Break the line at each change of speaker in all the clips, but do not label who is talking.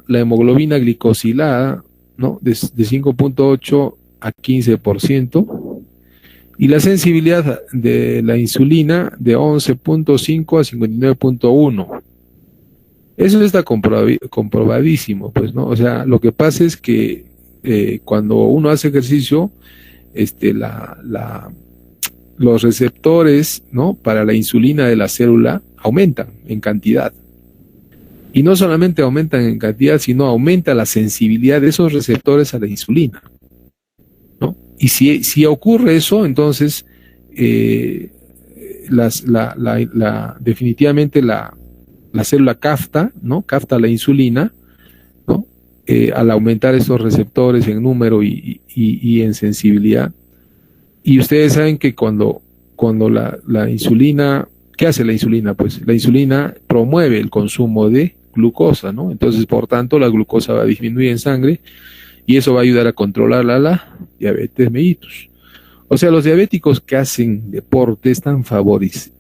la hemoglobina glicosilada, ¿no? De 5.8 a 15%, y la sensibilidad de la insulina de 11.5 a 59.1. Eso está comprobadísimo, pues, ¿no? O sea, lo que pasa es que cuando uno hace ejercicio, los receptores, ¿no?, para la insulina de la célula aumentan en cantidad. Y no solamente aumentan en cantidad, sino aumenta la sensibilidad de esos receptores a la insulina, ¿no? Y si ocurre eso, entonces definitivamente la célula capta, ¿no?, capta la insulina, ¿no?, al aumentar esos receptores en número y en sensibilidad. Y ustedes saben que cuando la insulina, ¿qué hace la insulina? Pues la insulina promueve el consumo de glucosa, ¿no? Entonces, por tanto, la glucosa va a disminuir en sangre y eso va a ayudar a controlar la diabetes mellitus. O sea, los diabéticos que hacen deporte están favorecidos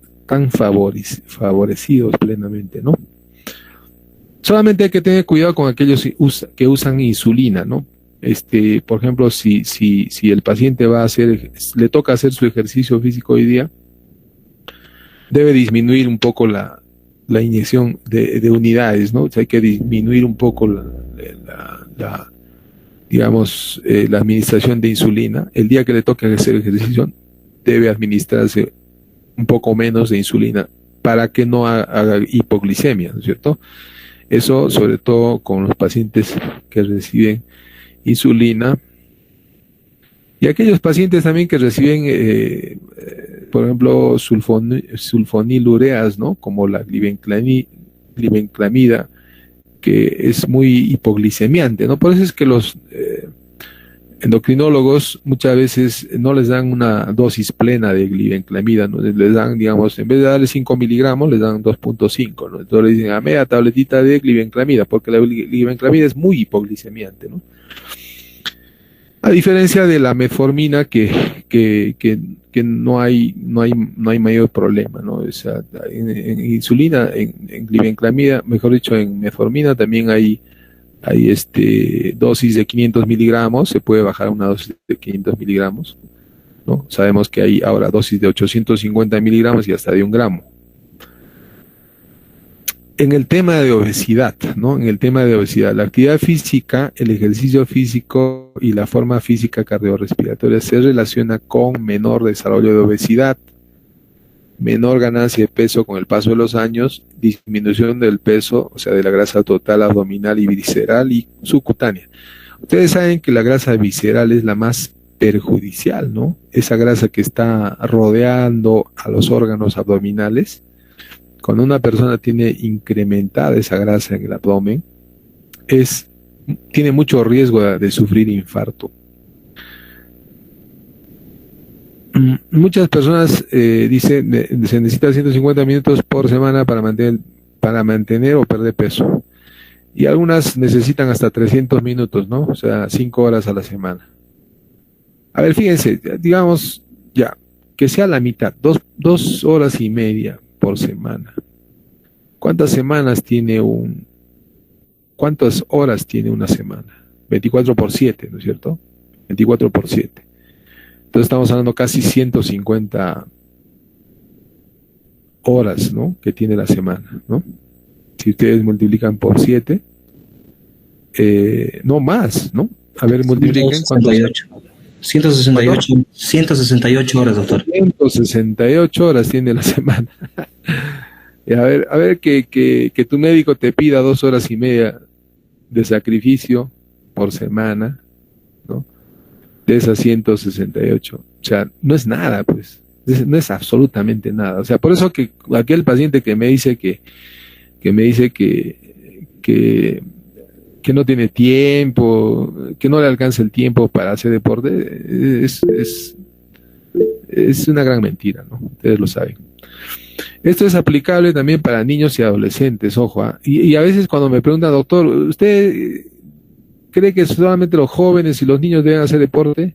plenamente, ¿no? Solamente hay que tener cuidado con aquellos que usan insulina, ¿no? Por ejemplo, si el paciente le toca hacer su ejercicio físico hoy día, debe disminuir un poco la inyección de unidades, ¿no? O sea, hay que disminuir un poco digamos, la administración de insulina. El día que le toque hacer ejercicio, debe administrarse un poco menos de insulina para que no haga hipoglicemia, ¿no es cierto? Eso sobre todo con los pacientes que reciben insulina y aquellos pacientes también que reciben, por ejemplo, sulfonilureas, ¿no?, como la glibenclamida, que es muy hipoglicemiante, ¿no? Por eso es que los endocrinólogos muchas veces no les dan una dosis plena de glibenclamida, ¿no? Les dan, digamos, en vez de darle 5 miligramos, les dan 2.5, ¿no? Entonces le dicen, media tabletita de glibenclamida, porque la glibenclamida es muy hipoglicemiante, ¿no? A diferencia de la metformina, que no hay mayor problema, ¿no? O sea, en insulina, en glibenclamida, mejor dicho, en metformina también hay dosis de 500 miligramos, se puede bajar a una dosis de 500 miligramos, ¿no? Sabemos que hay ahora dosis de 850 miligramos y hasta de 1 gramo. En el tema de obesidad, ¿no? En el tema de obesidad, la actividad física, el ejercicio físico y la forma física cardiorrespiratoria se relaciona con menor desarrollo de obesidad, menor ganancia de peso con el paso de los años, disminución del peso, o sea, de la grasa total abdominal y visceral y subcutánea. Ustedes saben que la grasa visceral es la más perjudicial, ¿no? Esa grasa que está rodeando a los órganos abdominales. Cuando una persona tiene incrementada esa grasa en el abdomen, tiene mucho riesgo de sufrir infarto. Muchas personas dicen se necesita 150 minutos por semana para mantener o perder peso. Y algunas necesitan hasta 300 minutos, ¿no? O sea, 5 horas a la semana. A ver, fíjense, digamos ya, que sea la mitad, 2 horas y media por semana. ¿Cuántas horas tiene una semana? 24 por 7, ¿no es cierto? 24 por 7. Entonces estamos hablando casi 150 horas, ¿no?, que tiene la semana, ¿no? Si ustedes multiplican por 7, no más, ¿no? A ver, multipliquen.
168 horas, doctor.
168 horas tiene la semana. Y a ver que tu médico te pida 2 horas y media de sacrificio por semana, ¿no?, de esas 168. O sea, no es nada, pues. No es absolutamente nada. O sea, por eso que aquel paciente que me dice que no tiene tiempo, que no le alcanza el tiempo para hacer deporte, es una gran mentira, ¿no? Ustedes lo saben. Esto es aplicable también para niños y adolescentes, ojo, ¿eh? Y a veces cuando me preguntan, doctor, ¿usted cree que solamente los jóvenes y los niños deben hacer deporte?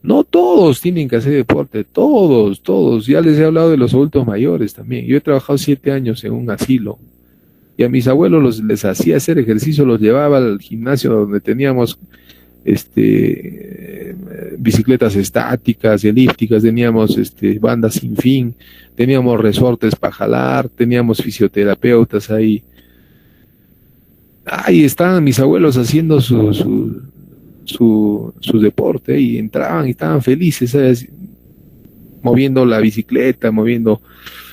No todos tienen que hacer deporte, todos. Ya les he hablado de los adultos mayores también. Yo he trabajado 7 años en un asilo Y a mis abuelos les hacía hacer ejercicio, los llevaba al gimnasio donde teníamos bicicletas estáticas, elípticas, teníamos bandas sin fin, teníamos resortes para jalar, teníamos fisioterapeutas ahí. Ahí estaban mis abuelos haciendo su deporte y entraban y estaban felices, ¿sabes? Moviendo la bicicleta,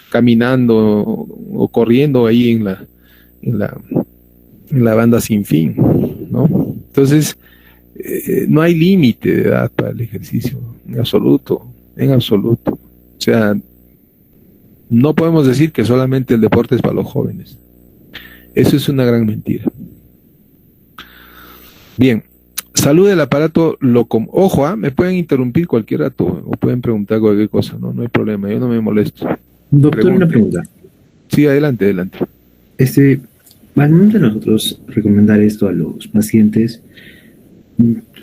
caminando o corriendo ahí en la banda sin fin, ¿no? Entonces, no hay límite de edad para el ejercicio, en absoluto, en absoluto. O sea, no podemos decir que solamente el deporte es para los jóvenes. Eso es una gran mentira. Bien, salud del aparato ojo, me pueden interrumpir cualquier rato o pueden preguntar cualquier cosa, no hay problema, yo no me molesto.
Doctor, una pregunta.
Sí, adelante.
Al momento de nosotros recomendar esto a los pacientes,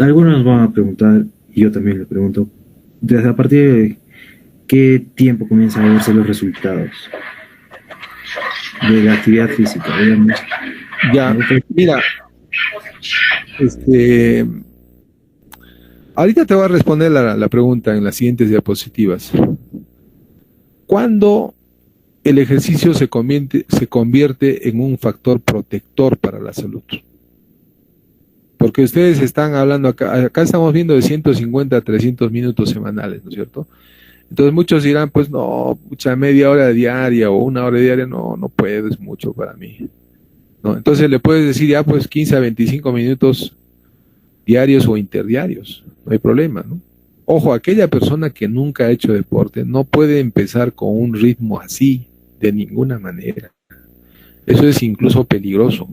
algunos nos van a preguntar, y yo también le pregunto, ¿desde a partir de qué tiempo comienzan a verse los resultados de la actividad física? Digamos?
Ya, mira, ahorita te voy a responder la pregunta en las siguientes diapositivas. ¿Cuándo el ejercicio se convierte en un factor protector para la salud? Porque ustedes están hablando acá estamos viendo de 150 a 300 minutos semanales, ¿no es cierto? Entonces muchos dirán, pues no, media hora diaria o una hora diaria, no puedo, es mucho para mí, ¿no? Entonces le puedes decir ya pues 15 a 25 minutos diarios o interdiarios, no hay problema, ¿no? Ojo, aquella persona que nunca ha hecho deporte no puede empezar con un ritmo así, de ninguna manera. Eso es incluso peligroso,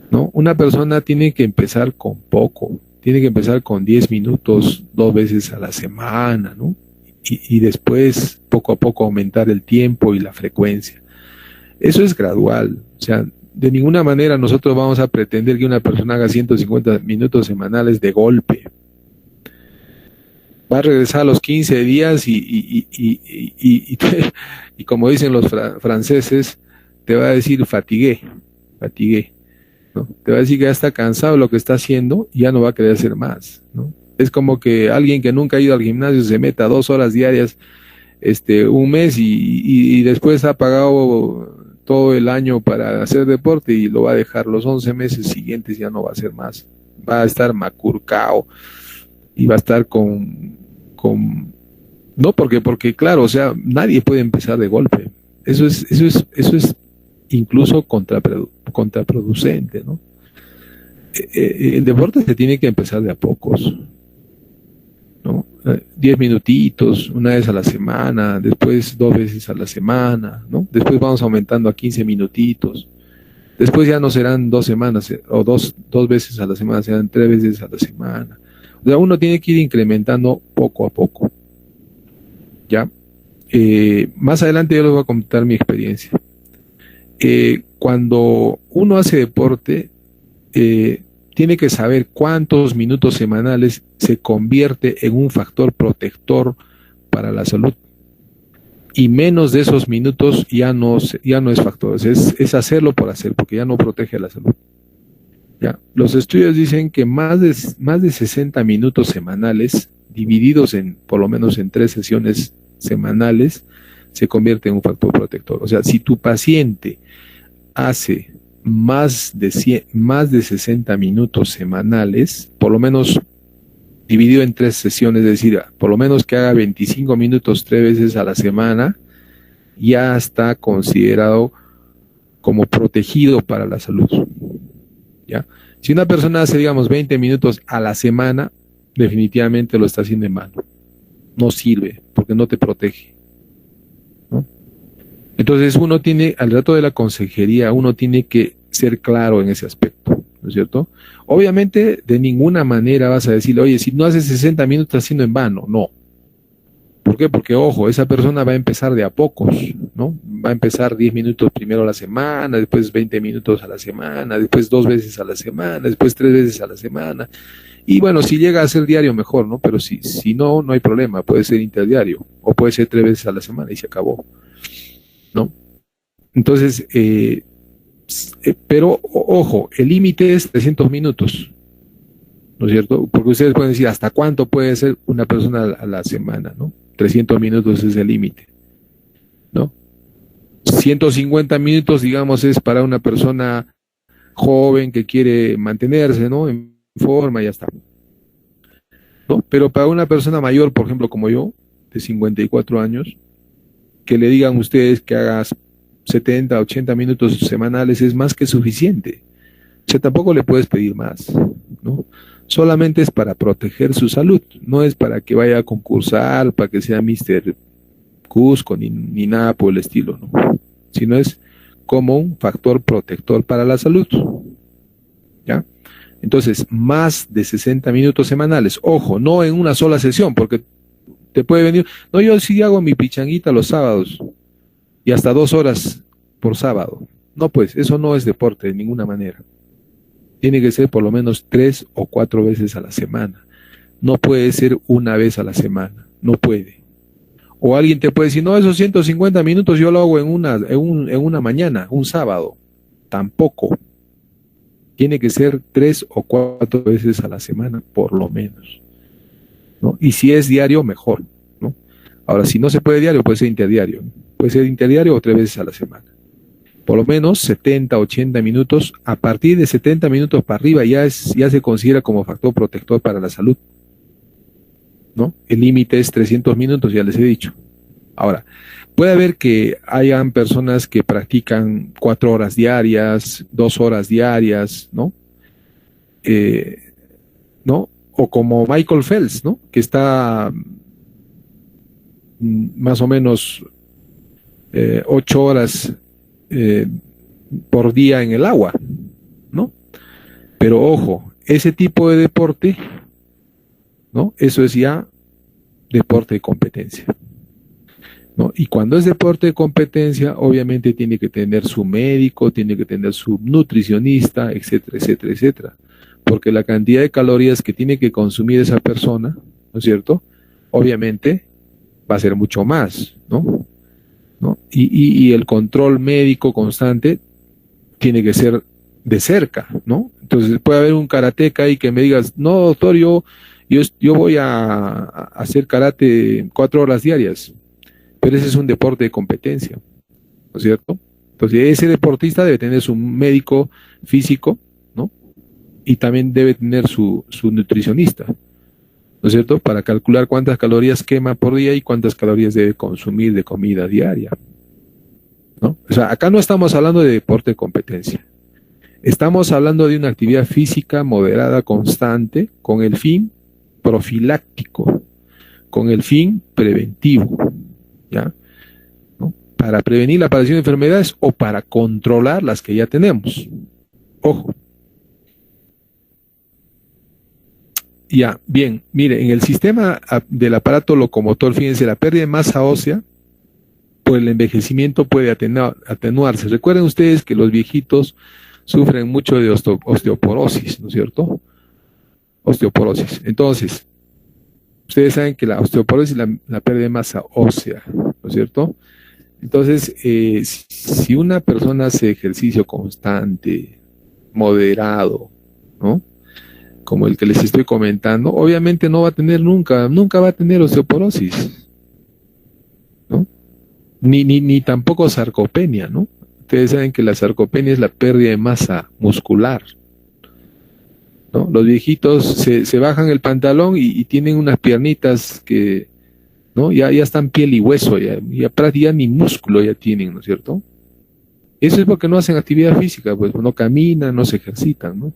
¿no? Una persona tiene que empezar con poco, tiene que empezar con 10 minutos 2 veces a la semana, ¿no? Y después poco a poco aumentar el tiempo y la frecuencia. Eso es gradual, o sea, de ninguna manera nosotros vamos a pretender que una persona haga 150 minutos semanales de golpe. Va a regresar a los 15 días y como dicen los franceses, te va a decir fatigué, ¿no? Te va a decir que ya está cansado de lo que está haciendo y ya no va a querer hacer más, ¿no? Es como que alguien que nunca ha ido al gimnasio se meta 2 horas diarias un mes y después ha pagado todo el año para hacer deporte y lo va a dejar los 11 meses siguientes, ya no va a hacer más, va a estar macurcao y va a estar no porque claro, o sea, nadie puede empezar de golpe, eso es incluso contraproducente, ¿no? El deporte se tiene que empezar de a pocos, ¿no? 10 minutitos, una vez a la semana, después 2 veces a la semana, ¿no? Después vamos aumentando a 15 minutitos, después ya no serán 2 semanas, o dos veces a la semana, serán 3 veces a la semana. O sea, uno tiene que ir incrementando poco a poco, ¿ya? Más adelante yo les voy a contar mi experiencia. Cuando uno hace deporte, tiene que saber cuántos minutos semanales se convierte en un factor protector para la salud. Y menos de esos minutos ya no es factor, es hacerlo por hacer, porque ya no protege la salud. ¿Ya? Los estudios dicen que más de 60 minutos semanales, divididos por lo menos en 3 sesiones semanales, se convierte en un factor protector. O sea, si tu paciente hace más de 60 minutos semanales, por lo menos dividido en 3 sesiones, es decir, por lo menos que haga 25 minutos 3 veces a la semana, ya está considerado como protegido para la salud, ¿ya? Si una persona hace, digamos, 20 minutos a la semana, definitivamente lo está haciendo en vano. No sirve, porque no te protege, ¿no? Entonces uno tiene, al rato de la consejería, uno tiene que ser claro en ese aspecto, ¿no es cierto? Obviamente, de ninguna manera vas a decirle, oye, si no haces 60 minutos estás haciendo en vano. No. ¿Por qué? Porque, ojo, esa persona va a empezar de a pocos, ¿no? Va a empezar 10 minutos primero a la semana, después 20 minutos a la semana, después 2 veces a la semana, después 3 veces a la semana. Y bueno, si llega a ser diario, mejor, ¿no? Pero si no, no hay problema, puede ser interdiario, o puede ser 3 veces a la semana y se acabó, ¿no? Entonces, Pero, ojo, el límite es 300 minutos, ¿no es cierto? Porque ustedes pueden decir, ¿hasta cuánto puede ser una persona a la semana, ¿no? 300 minutos es el límite, ¿no? 150 minutos, digamos, es para una persona joven que quiere mantenerse, ¿no? En forma, ya está, ¿no? Pero para una persona mayor, por ejemplo, como yo, de 54 años, que le digan ustedes que hagas 70, 80 minutos semanales es más que suficiente. O sea, tampoco le puedes pedir más, ¿no? Solamente es para proteger su salud, no es para que vaya a concursar, para que sea Mister Cusco, ni nada por el estilo, ¿no? Sino es como un factor protector para la salud, ¿ya? Entonces, más de 60 minutos semanales, ojo, no en una sola sesión, porque te puede venir, no, yo sí hago mi pichanguita los sábados, y hasta 2 horas por sábado. No, pues, eso no es deporte de ninguna manera. Tiene que ser por lo menos 3 o 4 veces a la semana. No puede ser una vez a la semana. No puede. O alguien te puede decir, no, esos 150 minutos yo lo hago en una mañana, un sábado. Tampoco. Tiene que ser 3 o 4 veces a la semana, por lo menos, ¿no? Y si es diario, mejor, ¿no? Ahora, si no se puede diario, puede ser interdiario, ¿no? Puede ser interdiario o 3 veces a la semana. Por lo menos 70, 80 minutos. A partir de 70 minutos para arriba ya se considera como factor protector para la salud, ¿no? El límite es 300 minutos, ya les he dicho. Ahora, puede haber que hayan personas que practican 4 horas diarias, 2 horas diarias, ¿no? ¿No? O como Michael Phelps, ¿no? Que está más o menos 8 horas por día en el agua, ¿no? Pero ojo, ese tipo de deporte, ¿no? Eso es ya deporte de competencia, ¿no? Y cuando es deporte de competencia, obviamente tiene que tener su médico, tiene que tener su nutricionista, etcétera, etcétera, etcétera. Porque la cantidad de calorías que tiene que consumir esa persona, ¿no es cierto? Obviamente va a ser mucho más, ¿no? Y el control médico constante tiene que ser de cerca, ¿no? Entonces puede haber un karateca ahí que me digas, no, doctor, yo voy a hacer karate 4 horas diarias, pero ese es un deporte de competencia, ¿no es cierto? Entonces ese deportista debe tener su médico físico, ¿no? Y también debe tener su nutricionista, ¿no es cierto? Para calcular cuántas calorías quema por día y cuántas calorías debe consumir de comida diaria, ¿no? O sea, acá no estamos hablando de deporte de competencia. Estamos hablando de una actividad física moderada, constante, con el fin profiláctico, con el fin preventivo, ¿ya? ¿No? Para prevenir la aparición de enfermedades o para controlar las que ya tenemos. Ojo. Ya, bien, mire, en el sistema del aparato locomotor, fíjense, la pérdida de masa ósea por el envejecimiento puede atenuarse. Recuerden ustedes que los viejitos sufren mucho de osteoporosis, ¿no es cierto? Osteoporosis. Entonces, ustedes saben que la osteoporosis es la pérdida de masa ósea, ¿no es cierto? Entonces, si una persona hace ejercicio constante, moderado, ¿no? Como el que les estoy comentando, obviamente no va a tener nunca va a tener osteoporosis, ¿no? Ni tampoco sarcopenia, ¿no? Ustedes saben que la sarcopenia es la pérdida de masa muscular, ¿no? Los viejitos se bajan el pantalón y tienen unas piernitas que, ¿no? Ya están piel y hueso, ya prácticamente ni músculo ya tienen, ¿no es cierto? Eso es porque no hacen actividad física, pues no caminan, no se ejercitan, ¿no?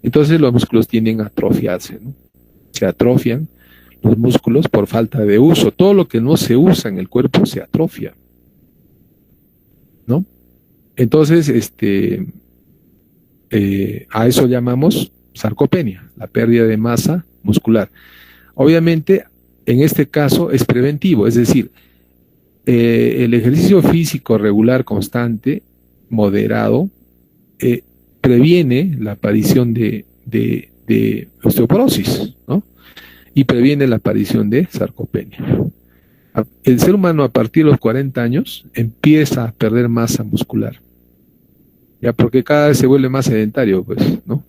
Entonces los músculos tienden a atrofiarse, ¿no? Se atrofian los músculos por falta de uso. Todo lo que no se usa en el cuerpo se atrofia, ¿no? Entonces, a eso llamamos sarcopenia, la pérdida de masa muscular. Obviamente, en este caso es preventivo, es decir, el ejercicio físico regular, constante, moderado, previene la aparición de osteoporosis, ¿no? Y previene la aparición de sarcopenia. El ser humano a partir de los 40 años empieza a perder masa muscular, ya porque cada vez se vuelve más sedentario, pues, ¿no?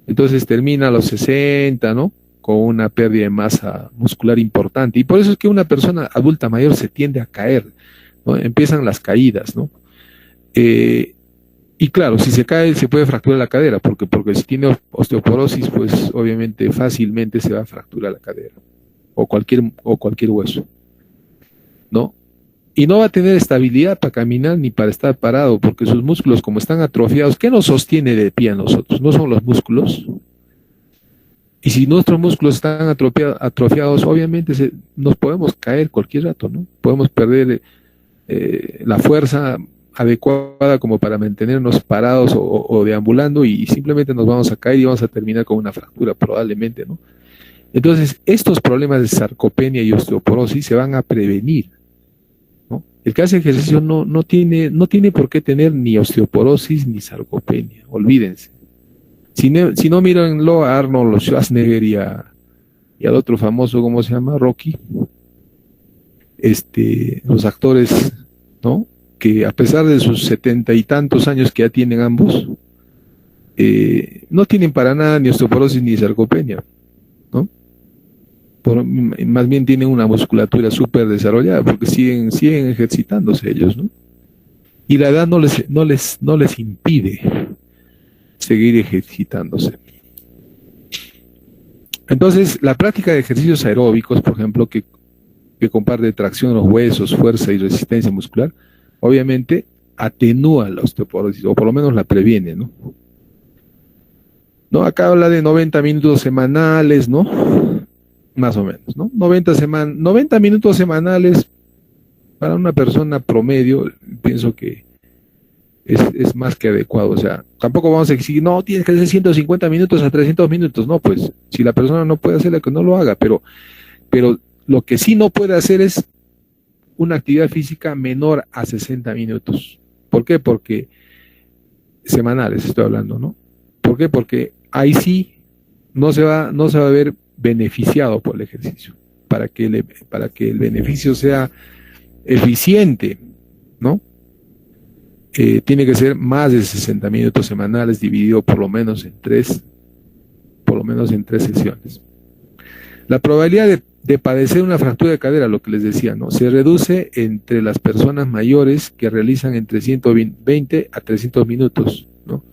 Entonces termina a los 60, ¿no? Con una pérdida de masa muscular importante. Y por eso es que una persona adulta mayor se tiende a caer, ¿no? Empiezan las caídas, ¿no? Eh, y claro, si se cae se puede fracturar la cadera, porque si tiene osteoporosis, pues obviamente fácilmente se va a fracturar la cadera o cualquier hueso, ¿no? Y no va a tener estabilidad para caminar ni para estar parado, porque sus músculos, como están atrofiados, ¿qué nos sostiene de pie a nosotros? ¿No son los músculos? Y si nuestros músculos están atrofiados, obviamente nos podemos caer cualquier rato, ¿no? Podemos perder la fuerza adecuada como para mantenernos parados o deambulando y simplemente nos vamos a caer y vamos a terminar con una fractura probablemente, ¿no? Entonces, estos problemas de sarcopenia y osteoporosis se van a prevenir, ¿no? El que hace ejercicio no tiene por qué tener ni osteoporosis ni sarcopenia, olvídense. Si no, mírenlo a Arnold Schwarzenegger y al otro famoso, ¿cómo se llama? Rocky, los actores, ¿no? Que a pesar de sus 70 y tantos años que ya tienen ambos, no tienen para nada ni osteoporosis ni sarcopenia, ¿no? Más bien tienen una musculatura súper desarrollada porque siguen ejercitándose ellos, ¿no? Y la edad no les impide seguir ejercitándose. Entonces, la práctica de ejercicios aeróbicos, por ejemplo, que comparte tracción a los huesos, fuerza y resistencia muscular, obviamente atenúa la osteoporosis, o por lo menos la previene, ¿no? ¿No? Acá habla de 90 minutos semanales, ¿no? Más o menos, ¿no? 90 minutos semanales para una persona promedio, pienso que es más que adecuado. O sea, tampoco vamos a exigir, no, tienes que hacer 150 minutos a 300 minutos. No, pues, si la persona no puede hacerlo, que no lo haga, pero lo que sí no puede hacer es una actividad física menor a 60 minutos. ¿Por qué? Porque semanales estoy hablando, ¿no? ¿Por qué? Porque ahí sí no se va a ver beneficiado por el ejercicio. Para que el beneficio sea eficiente, ¿no? Tiene que ser más de 60 minutos semanales dividido por lo menos en tres sesiones. La probabilidad de padecer una fractura de cadera, lo que les decía, ¿no? Se reduce entre las personas mayores que realizan entre 120 a 300 minutos, ¿no?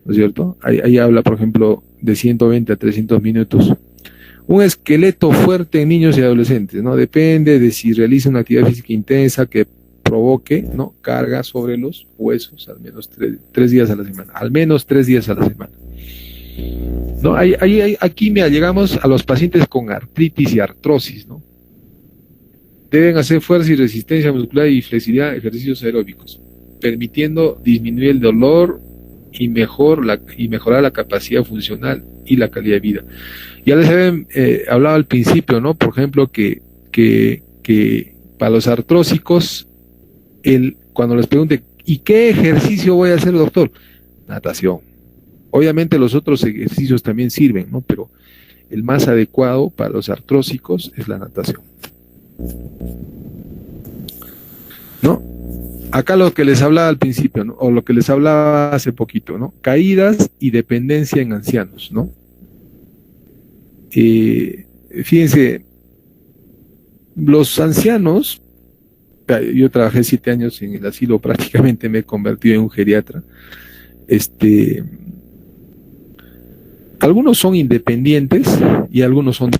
¿No es cierto? Ahí habla, por ejemplo, de 120 a 300 minutos. Un esqueleto fuerte en niños y adolescentes, ¿no? Depende de si realiza una actividad física intensa que provoque, ¿no? Carga sobre los huesos al menos 3 días a la semana, al menos 3 días a la semana. ¿No? Aquí mira, llegamos a los pacientes con artritis y artrosis, ¿no? Deben hacer fuerza y resistencia muscular y flexibilidad, ejercicios aeróbicos, permitiendo disminuir el dolor y mejorar la capacidad funcional y la calidad de vida. Ya les había hablado al principio, ¿no? Por ejemplo, que para los artrósicos, cuando les pregunte, ¿y qué ejercicio voy a hacer, doctor? Natación. Obviamente los otros ejercicios también sirven, ¿no? Pero el más adecuado para los artrósicos es la natación, ¿no? Acá lo que les hablaba al principio, ¿no? O lo que les hablaba hace poquito, ¿no? Caídas y dependencia en ancianos, ¿no? Fíjense, los ancianos, yo trabajé 7 años en el asilo, prácticamente me he convertido en un geriatra. Algunos son independientes y algunos son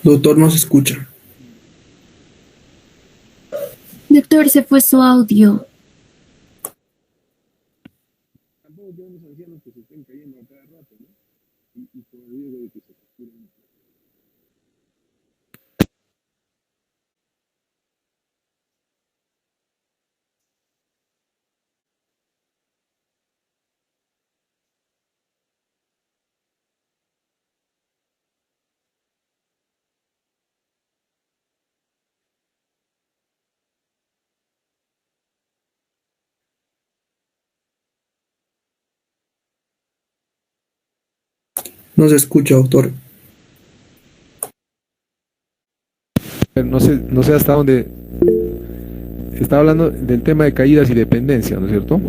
Doctor, no se escucha.
Doctor, se fue su audio.
tampoco tenemos ancianos que se estén cayendo a cada rato, ¿no? Y con el riesgo de que se fracturen.
No se escucha, doctor.
No sé hasta dónde está hablando del tema de caídas y dependencia, ¿no es cierto?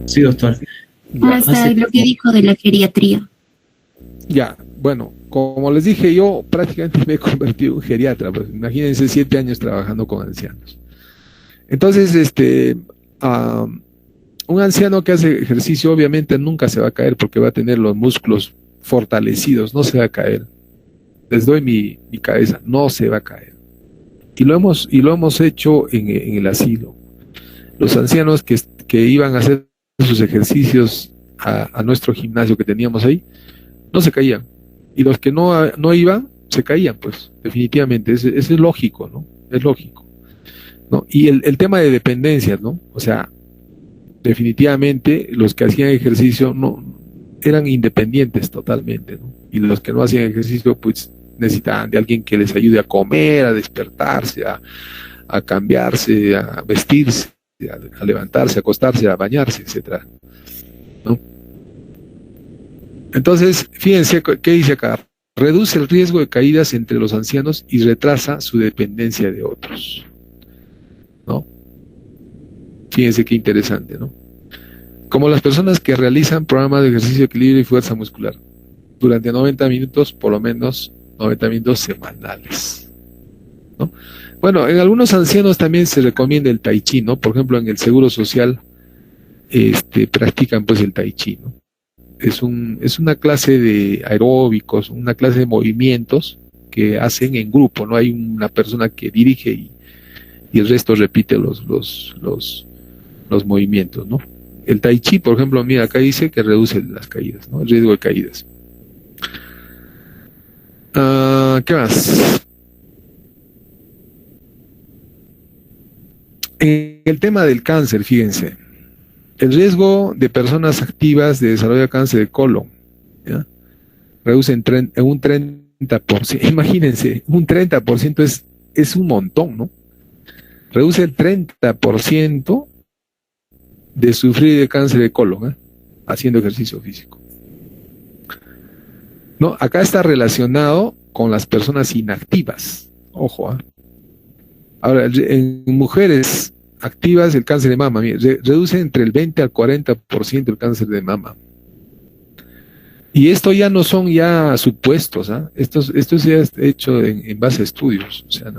Sí, doctor.
Ya,
Hasta lo que dijo de la geriatría.
ya, bueno, como les dije, yo prácticamente me he convertido en geriatra, pues imagínense 7 años trabajando con ancianos. Entonces, ah, un anciano que hace ejercicio obviamente nunca se va a caer porque va a tener los músculos fortalecidos, no se va a caer. Les doy mi cabeza, no se va a caer. Y lo hemos hecho en el asilo. Los ancianos que iban a hacer sus ejercicios a nuestro gimnasio que teníamos ahí, no se caían. Y los que no iban, se caían, pues, definitivamente. Eso es lógico, ¿no? Es lógico, ¿no? Y el tema de dependencias, ¿no? O sea, definitivamente los que hacían ejercicio no eran independientes totalmente, ¿no? Y los que no hacían ejercicio, pues, necesitaban de alguien que les ayude a comer, a despertarse, a cambiarse, a vestirse, a levantarse, a acostarse, a bañarse, etcétera, ¿no? Entonces, fíjense qué dice acá. Reduce el riesgo de caídas entre los ancianos y retrasa su dependencia de otros, ¿no? Fíjense qué interesante, ¿no? Como las personas que realizan programas de ejercicio de equilibrio y fuerza muscular durante 90 minutos, por lo menos 90 minutos semanales, ¿no? Bueno, en algunos ancianos también se recomienda el tai chi, ¿no? Por ejemplo, en el Seguro Social practican pues el tai chi, ¿no? Es una clase de aeróbicos, una clase de movimientos que hacen en grupo, ¿no? Hay una persona que dirige y el resto repite los movimientos, ¿no? El tai chi, por ejemplo, mira, acá dice que reduce las caídas, ¿no? El riesgo de caídas. ¿Qué más? En el tema del cáncer, fíjense, el riesgo de personas activas de desarrollo de cáncer de colon, ¿ya? Reduce en un 30%. Imagínense, un 30% es un montón, ¿no? Reduce el 30% de sufrir de cáncer de colon, haciendo ejercicio físico. No, acá está relacionado con las personas inactivas. Ojo, Ahora, en mujeres activas el cáncer de mama, reduce entre el 20 al 40% el cáncer de mama. Y esto ya no son ya supuestos, esto ya es hecho en base a estudios. O sea,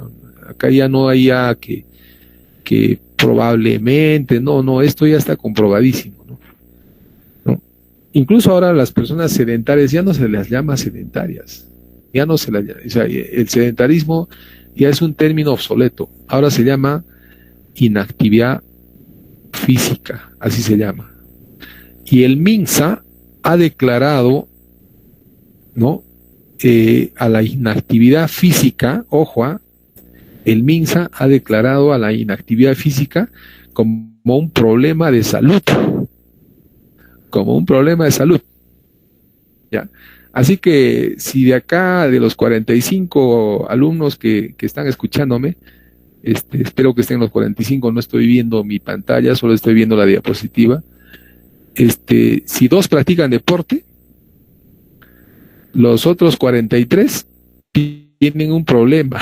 acá ya no hay ya que probablemente, no, esto ya está comprobadísimo, ¿no? Incluso ahora las personas sedentarias ya no se las llama sedentarias, ya no se las llama, o sea, el sedentarismo ya es un término obsoleto, ahora se llama inactividad física, así se llama. Y el MINSA ha declarado, ¿no? A la inactividad física, ojo, el MINSA ha declarado a la inactividad física como un problema de salud, como un problema de salud, ¿ya? Así que si de acá, de los 45 alumnos que están escuchándome, espero que estén los 45, no estoy viendo mi pantalla, solo estoy viendo la diapositiva. Si 2 practican deporte, los otros 43 tienen un problema,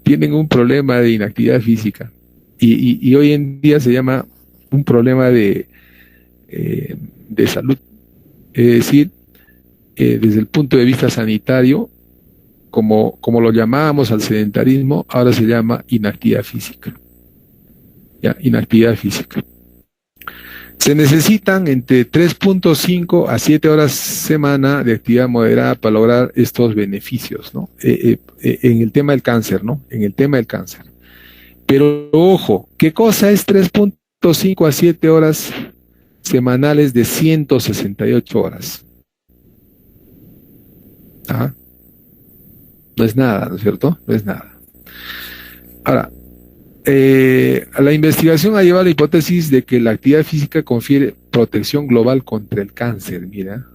tienen un problema de inactividad física. Y hoy en día se llama un problema de salud. Es decir, desde el punto de vista sanitario, como lo llamábamos al sedentarismo, ahora se llama inactividad física. ¿Ya? Inactividad física. Se necesitan entre 3.5 a 7 horas semana de actividad moderada para lograr estos beneficios, ¿no? En el tema del cáncer, ¿no? En el tema del cáncer. Pero ojo, ¿qué cosa es 3.5 a 7 horas semanales de 168 horas? No es nada, ¿no es cierto? No es nada. Ahora, la investigación ha llevado a la hipótesis de que la actividad física confiere protección global contra el cáncer, mira.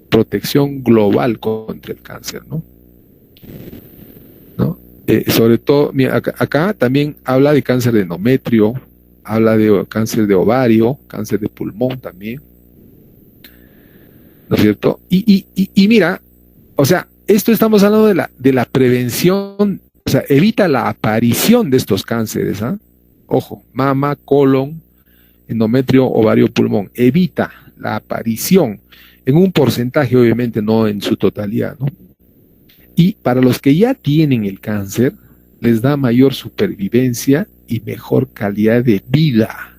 Protección global contra el cáncer, ¿no? Sobre todo, mira, acá también habla de cáncer de endometrio, habla de cáncer de ovario, cáncer de pulmón también. ¿no es cierto? Y mira, o sea, esto estamos hablando de la prevención, o sea, evita la aparición de estos cánceres, ¿ah? Ojo, mama, colon, endometrio, ovario, pulmón, evita la aparición en un porcentaje, obviamente no en su totalidad, ¿no? Y para los que ya tienen el cáncer, les da mayor supervivencia y mejor calidad de vida.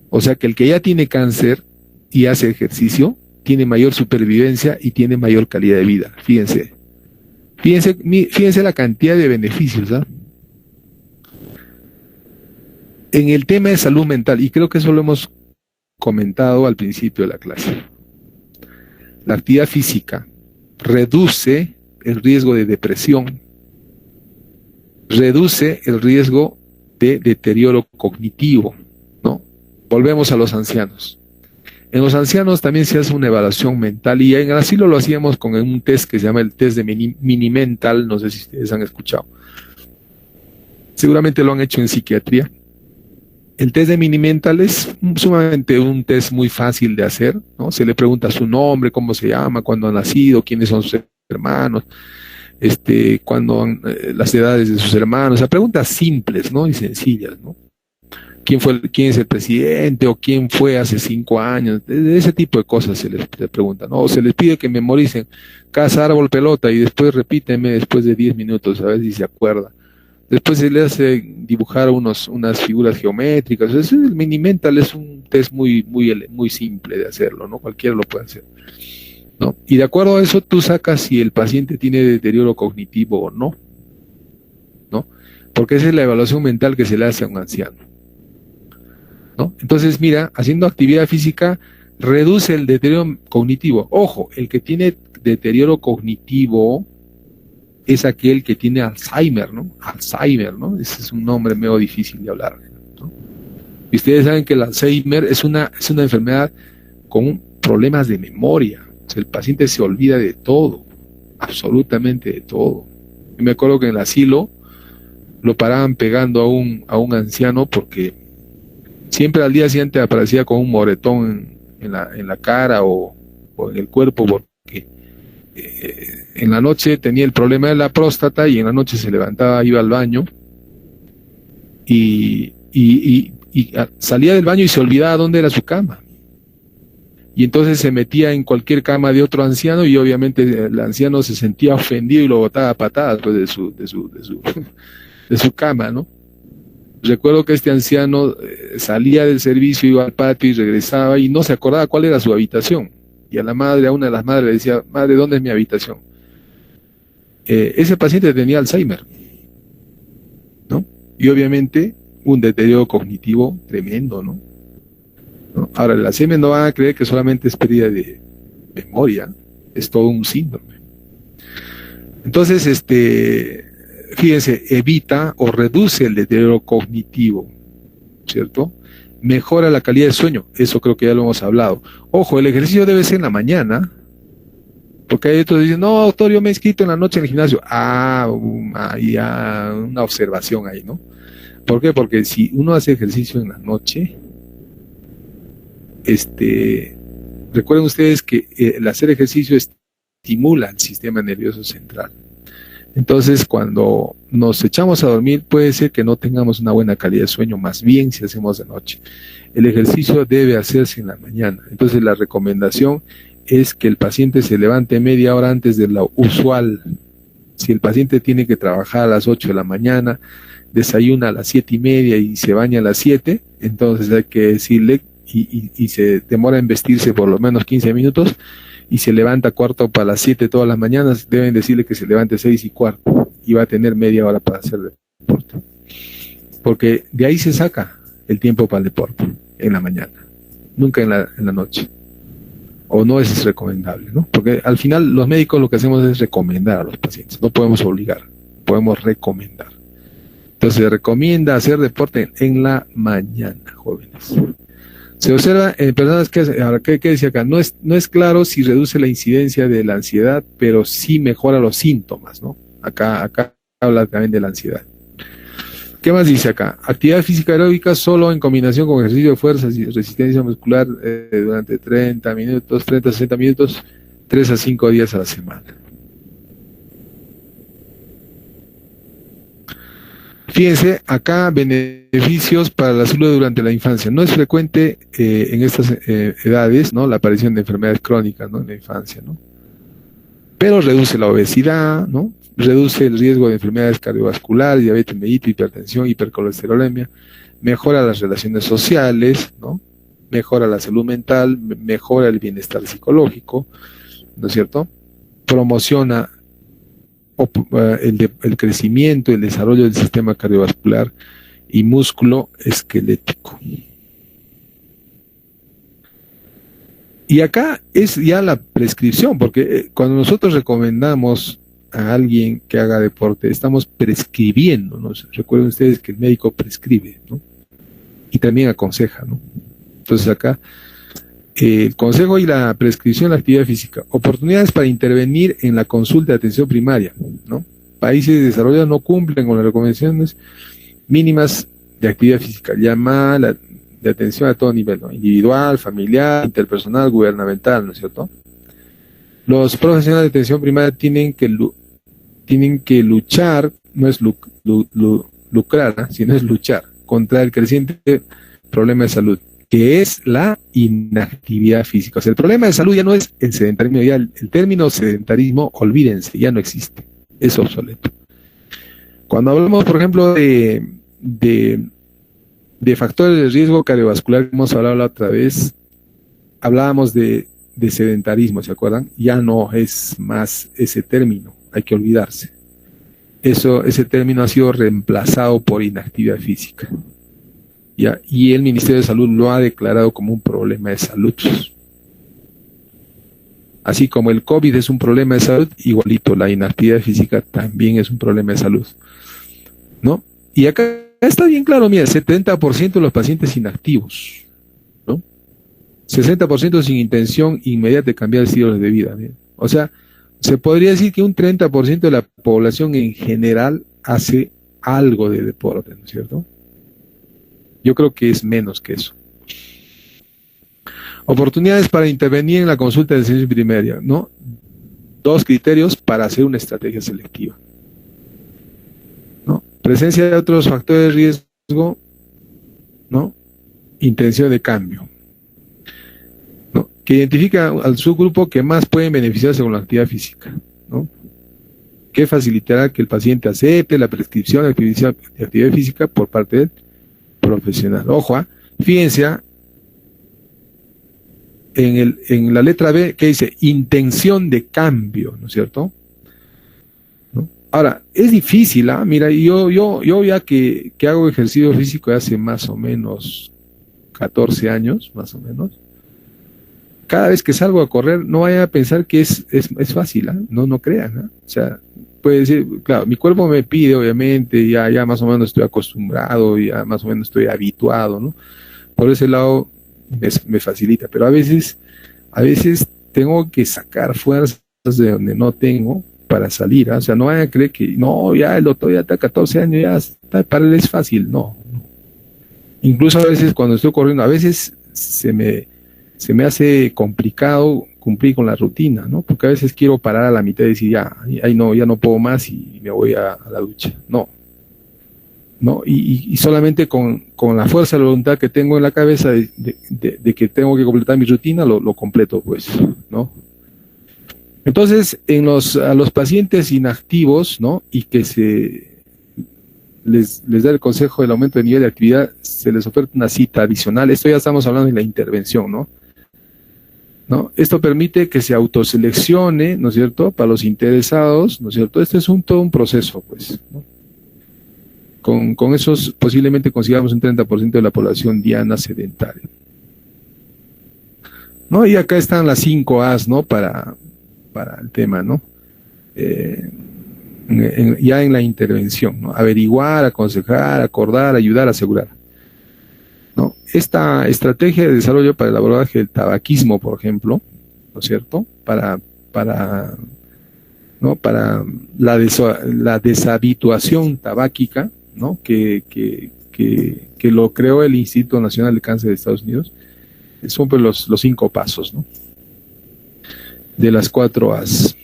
O sea que el que ya tiene cáncer y hace ejercicio, tiene mayor supervivencia y tiene mayor calidad de vida. Fíjense. Fíjense la cantidad de beneficios, ¿ah? En el tema de salud mental, y creo que eso lo hemos comentado al principio de la clase, la actividad física reduce el riesgo de depresión, reduce el riesgo de deterioro cognitivo, ¿no? Volvemos a los ancianos. En los ancianos también se hace una evaluación mental y en el asilo lo hacíamos con un test que se llama el test de mini mental, no sé si ustedes han escuchado. Seguramente lo han hecho en psiquiatría. El test de mini mental es sumamente un test muy fácil de hacer, ¿no? Se le pregunta su nombre, cómo se llama, cuándo ha nacido, quiénes son sus hermanos, las edades de sus hermanos, o sea, preguntas simples, ¿no? Y sencillas, ¿no? ¿Quién es el presidente o quién fue hace 5 años? De ese tipo de cosas se les pregunta, ¿no? O se les pide que memoricen casa, árbol, pelota y después repíteme después de 10 minutos, a ver si se acuerda. Después se le hace dibujar unas figuras geométricas. El mini mental es un test muy simple de hacerlo, ¿no? Cualquiera lo puede hacer, ¿no? Y de acuerdo a eso tú sacas si el paciente tiene deterioro cognitivo o no, ¿no? Porque esa es la evaluación mental que se le hace a un anciano, ¿no? Entonces, mira, haciendo actividad física reduce el deterioro cognitivo. Ojo, el que tiene deterioro cognitivo es aquel que tiene Alzheimer, ¿no? Alzheimer, ¿no? Ese es un nombre medio difícil de hablar, ¿no? Y ustedes saben que el Alzheimer es una enfermedad con problemas de memoria. O sea, el paciente se olvida de todo, absolutamente de todo. Yo me acuerdo que en el asilo lo paraban pegando a un anciano porque siempre al día siguiente aparecía con un moretón en la cara o en el cuerpo porque en la noche tenía el problema de la próstata y en la noche se levantaba, iba al baño y salía del baño y se olvidaba dónde era su cama. Y entonces se metía en cualquier cama de otro anciano y obviamente el anciano se sentía ofendido y lo botaba a patadas pues, de su cama, ¿no? Recuerdo que este anciano salía del servicio, iba al patio y regresaba y no se acordaba cuál era su habitación. Y a una de las madres le decía, madre, ¿dónde es mi habitación? Ese paciente tenía Alzheimer, ¿no? Y obviamente un deterioro cognitivo tremendo, ¿no? Ahora, el Alzheimer no van a creer que solamente es pérdida de memoria, es todo un síndrome. Entonces, fíjense, evita o reduce el deterioro cognitivo, ¿cierto? Mejora la calidad de sueño, eso creo que ya lo hemos hablado. Ojo, el ejercicio debe ser en la mañana, porque hay otros que dicen, no, doctor, yo me he inscrito en la noche en el gimnasio. Ahí una observación ahí, ¿no? ¿Por qué? Porque si uno hace ejercicio en la noche, recuerden ustedes que el hacer ejercicio estimula el sistema nervioso central. Entonces, cuando nos echamos a dormir, puede ser que no tengamos una buena calidad de sueño, más bien si hacemos de noche. El ejercicio debe hacerse en la mañana. Entonces, la recomendación es que el paciente se levante media hora antes de lo usual. Si el paciente tiene que trabajar a las 8 de la mañana, desayuna a las 7:30 y se baña a las 7, entonces hay que decirle, y se demora en vestirse por lo menos 15 minutos, y se levanta cuarto para las 7 todas las mañanas, deben decirle que se levante 6:15 y va a tener media hora para hacer deporte. Porque de ahí se saca el tiempo para el deporte, en la mañana, nunca en la noche. O no es recomendable, ¿no? Porque al final los médicos lo que hacemos es recomendar a los pacientes, no podemos obligar, podemos recomendar. Entonces se recomienda hacer deporte en la mañana, jóvenes. Se observa en personas ¿qué decía acá? No es claro si reduce la incidencia de la ansiedad, pero sí mejora los síntomas, ¿no? Acá habla también de la ansiedad. ¿Qué más dice acá? Actividad física aeróbica solo en combinación con ejercicio de fuerzas y resistencia muscular durante 30 minutos, 30 a 60 minutos, 3 a 5 días a la semana. Fíjense, acá beneficios para la salud durante la infancia. No es frecuente en estas edades, ¿no? La aparición de enfermedades crónicas, ¿no? En la infancia, ¿no? Pero reduce la obesidad, ¿no? Reduce el riesgo de enfermedades cardiovasculares, diabetes mellitus, hipertensión, hipercolesterolemia, mejora las relaciones sociales, ¿no? Mejora la salud mental, mejora el bienestar psicológico, ¿no es cierto? Promociona el crecimiento, el desarrollo del sistema cardiovascular y músculo esquelético. Y acá es ya la prescripción, porque cuando nosotros recomendamos a alguien que haga deporte, estamos prescribiendo, ¿no? Recuerden ustedes que el médico prescribe, ¿no? Y también aconseja, ¿no? Entonces acá, el consejo y la prescripción de la actividad física. Oportunidades para intervenir en la consulta de atención primaria, ¿no? Países desarrollados no cumplen con las recomendaciones mínimas de actividad física. Llamada de atención a todo nivel, ¿no? Individual, familiar, interpersonal, gubernamental, ¿no es cierto? Los profesionales de atención primaria tienen que luchar, no es lucrar, ¿no? Sino es luchar contra el creciente problema de salud, que es la inactividad física. O sea, el problema de salud ya no es el sedentarismo, ya el término sedentarismo, olvídense, ya no existe, es obsoleto. Cuando hablamos, por ejemplo, de factores de riesgo cardiovascular, que hemos hablado la otra vez, hablábamos de sedentarismo, ¿se acuerdan? Ya no es más ese término, hay que olvidarse. Ese término ha sido reemplazado por inactividad física. ¿Ya? Y el Ministerio de Salud lo ha declarado como un problema de salud. Así como el COVID es un problema de salud, igualito la inactividad física también es un problema de salud, ¿no? Y acá está bien claro, mira, 70% de los pacientes inactivos, ¿no? 60% sin intención inmediata de cambiar estilos de vida. Mira. O sea, se podría decir que un 30% de la población en general hace algo de deporte, ¿no es cierto? Yo creo que es menos que eso. Oportunidades para intervenir en la consulta de atención primaria, ¿no? 2 criterios para hacer una estrategia selectiva, ¿no? Presencia de otros factores de riesgo, ¿no? Intención de cambio, ¿no? Que identifica al subgrupo que más pueden beneficiarse con la actividad física, ¿no? Que facilitará que el paciente acepte la prescripción de actividad física por parte del profesional. Ojo, fíjense en la letra B que dice intención de cambio, ¿no es cierto? ¿No? Ahora, es difícil, mira, yo ya que hago ejercicio físico hace más o menos 14 años, más o menos, cada vez que salgo a correr, no vayan a pensar que es fácil, no crean, o sea, puede decir, claro, mi cuerpo me pide, obviamente, ya más o menos estoy acostumbrado, ya más o menos estoy habituado, ¿no? Por ese lado me facilita, pero a veces tengo que sacar fuerzas de donde no tengo para salir, o sea, no vayan a creer que, no, ya el doctor ya está 14 años, ya está, para él es fácil, no. Incluso a veces cuando estoy corriendo, a veces se me hace complicado cumplir con la rutina, ¿no? Porque a veces quiero parar a la mitad y decir, ya no puedo más y me voy a la ducha. No. Y solamente con la fuerza de voluntad que tengo en la cabeza de que tengo que completar mi rutina, lo completo, pues, ¿no? Entonces, a los pacientes inactivos, ¿no? Y que les da el consejo del aumento de nivel de actividad, se les oferta una cita adicional. Esto ya estamos hablando de la intervención, ¿no? Esto permite que se autoseleccione, ¿no es cierto?, para los interesados, ¿no es cierto? Este es todo un proceso, pues, ¿no? Con esos posiblemente consigamos un 30% de la población diana sedentaria, ¿no? Y acá están las 5 A's, ¿no?, para el tema, ¿no? Ya en la intervención, ¿no? Averiguar, aconsejar, acordar, ayudar, asegurar, ¿no? Esta estrategia de desarrollo para el abordaje del tabaquismo, por ejemplo, ¿no es cierto?, para la deshabituación tabáquica, ¿no? Que lo creó el Instituto Nacional de Cáncer de Estados Unidos. Son pues los 5 pasos, ¿no? De las 4 A's,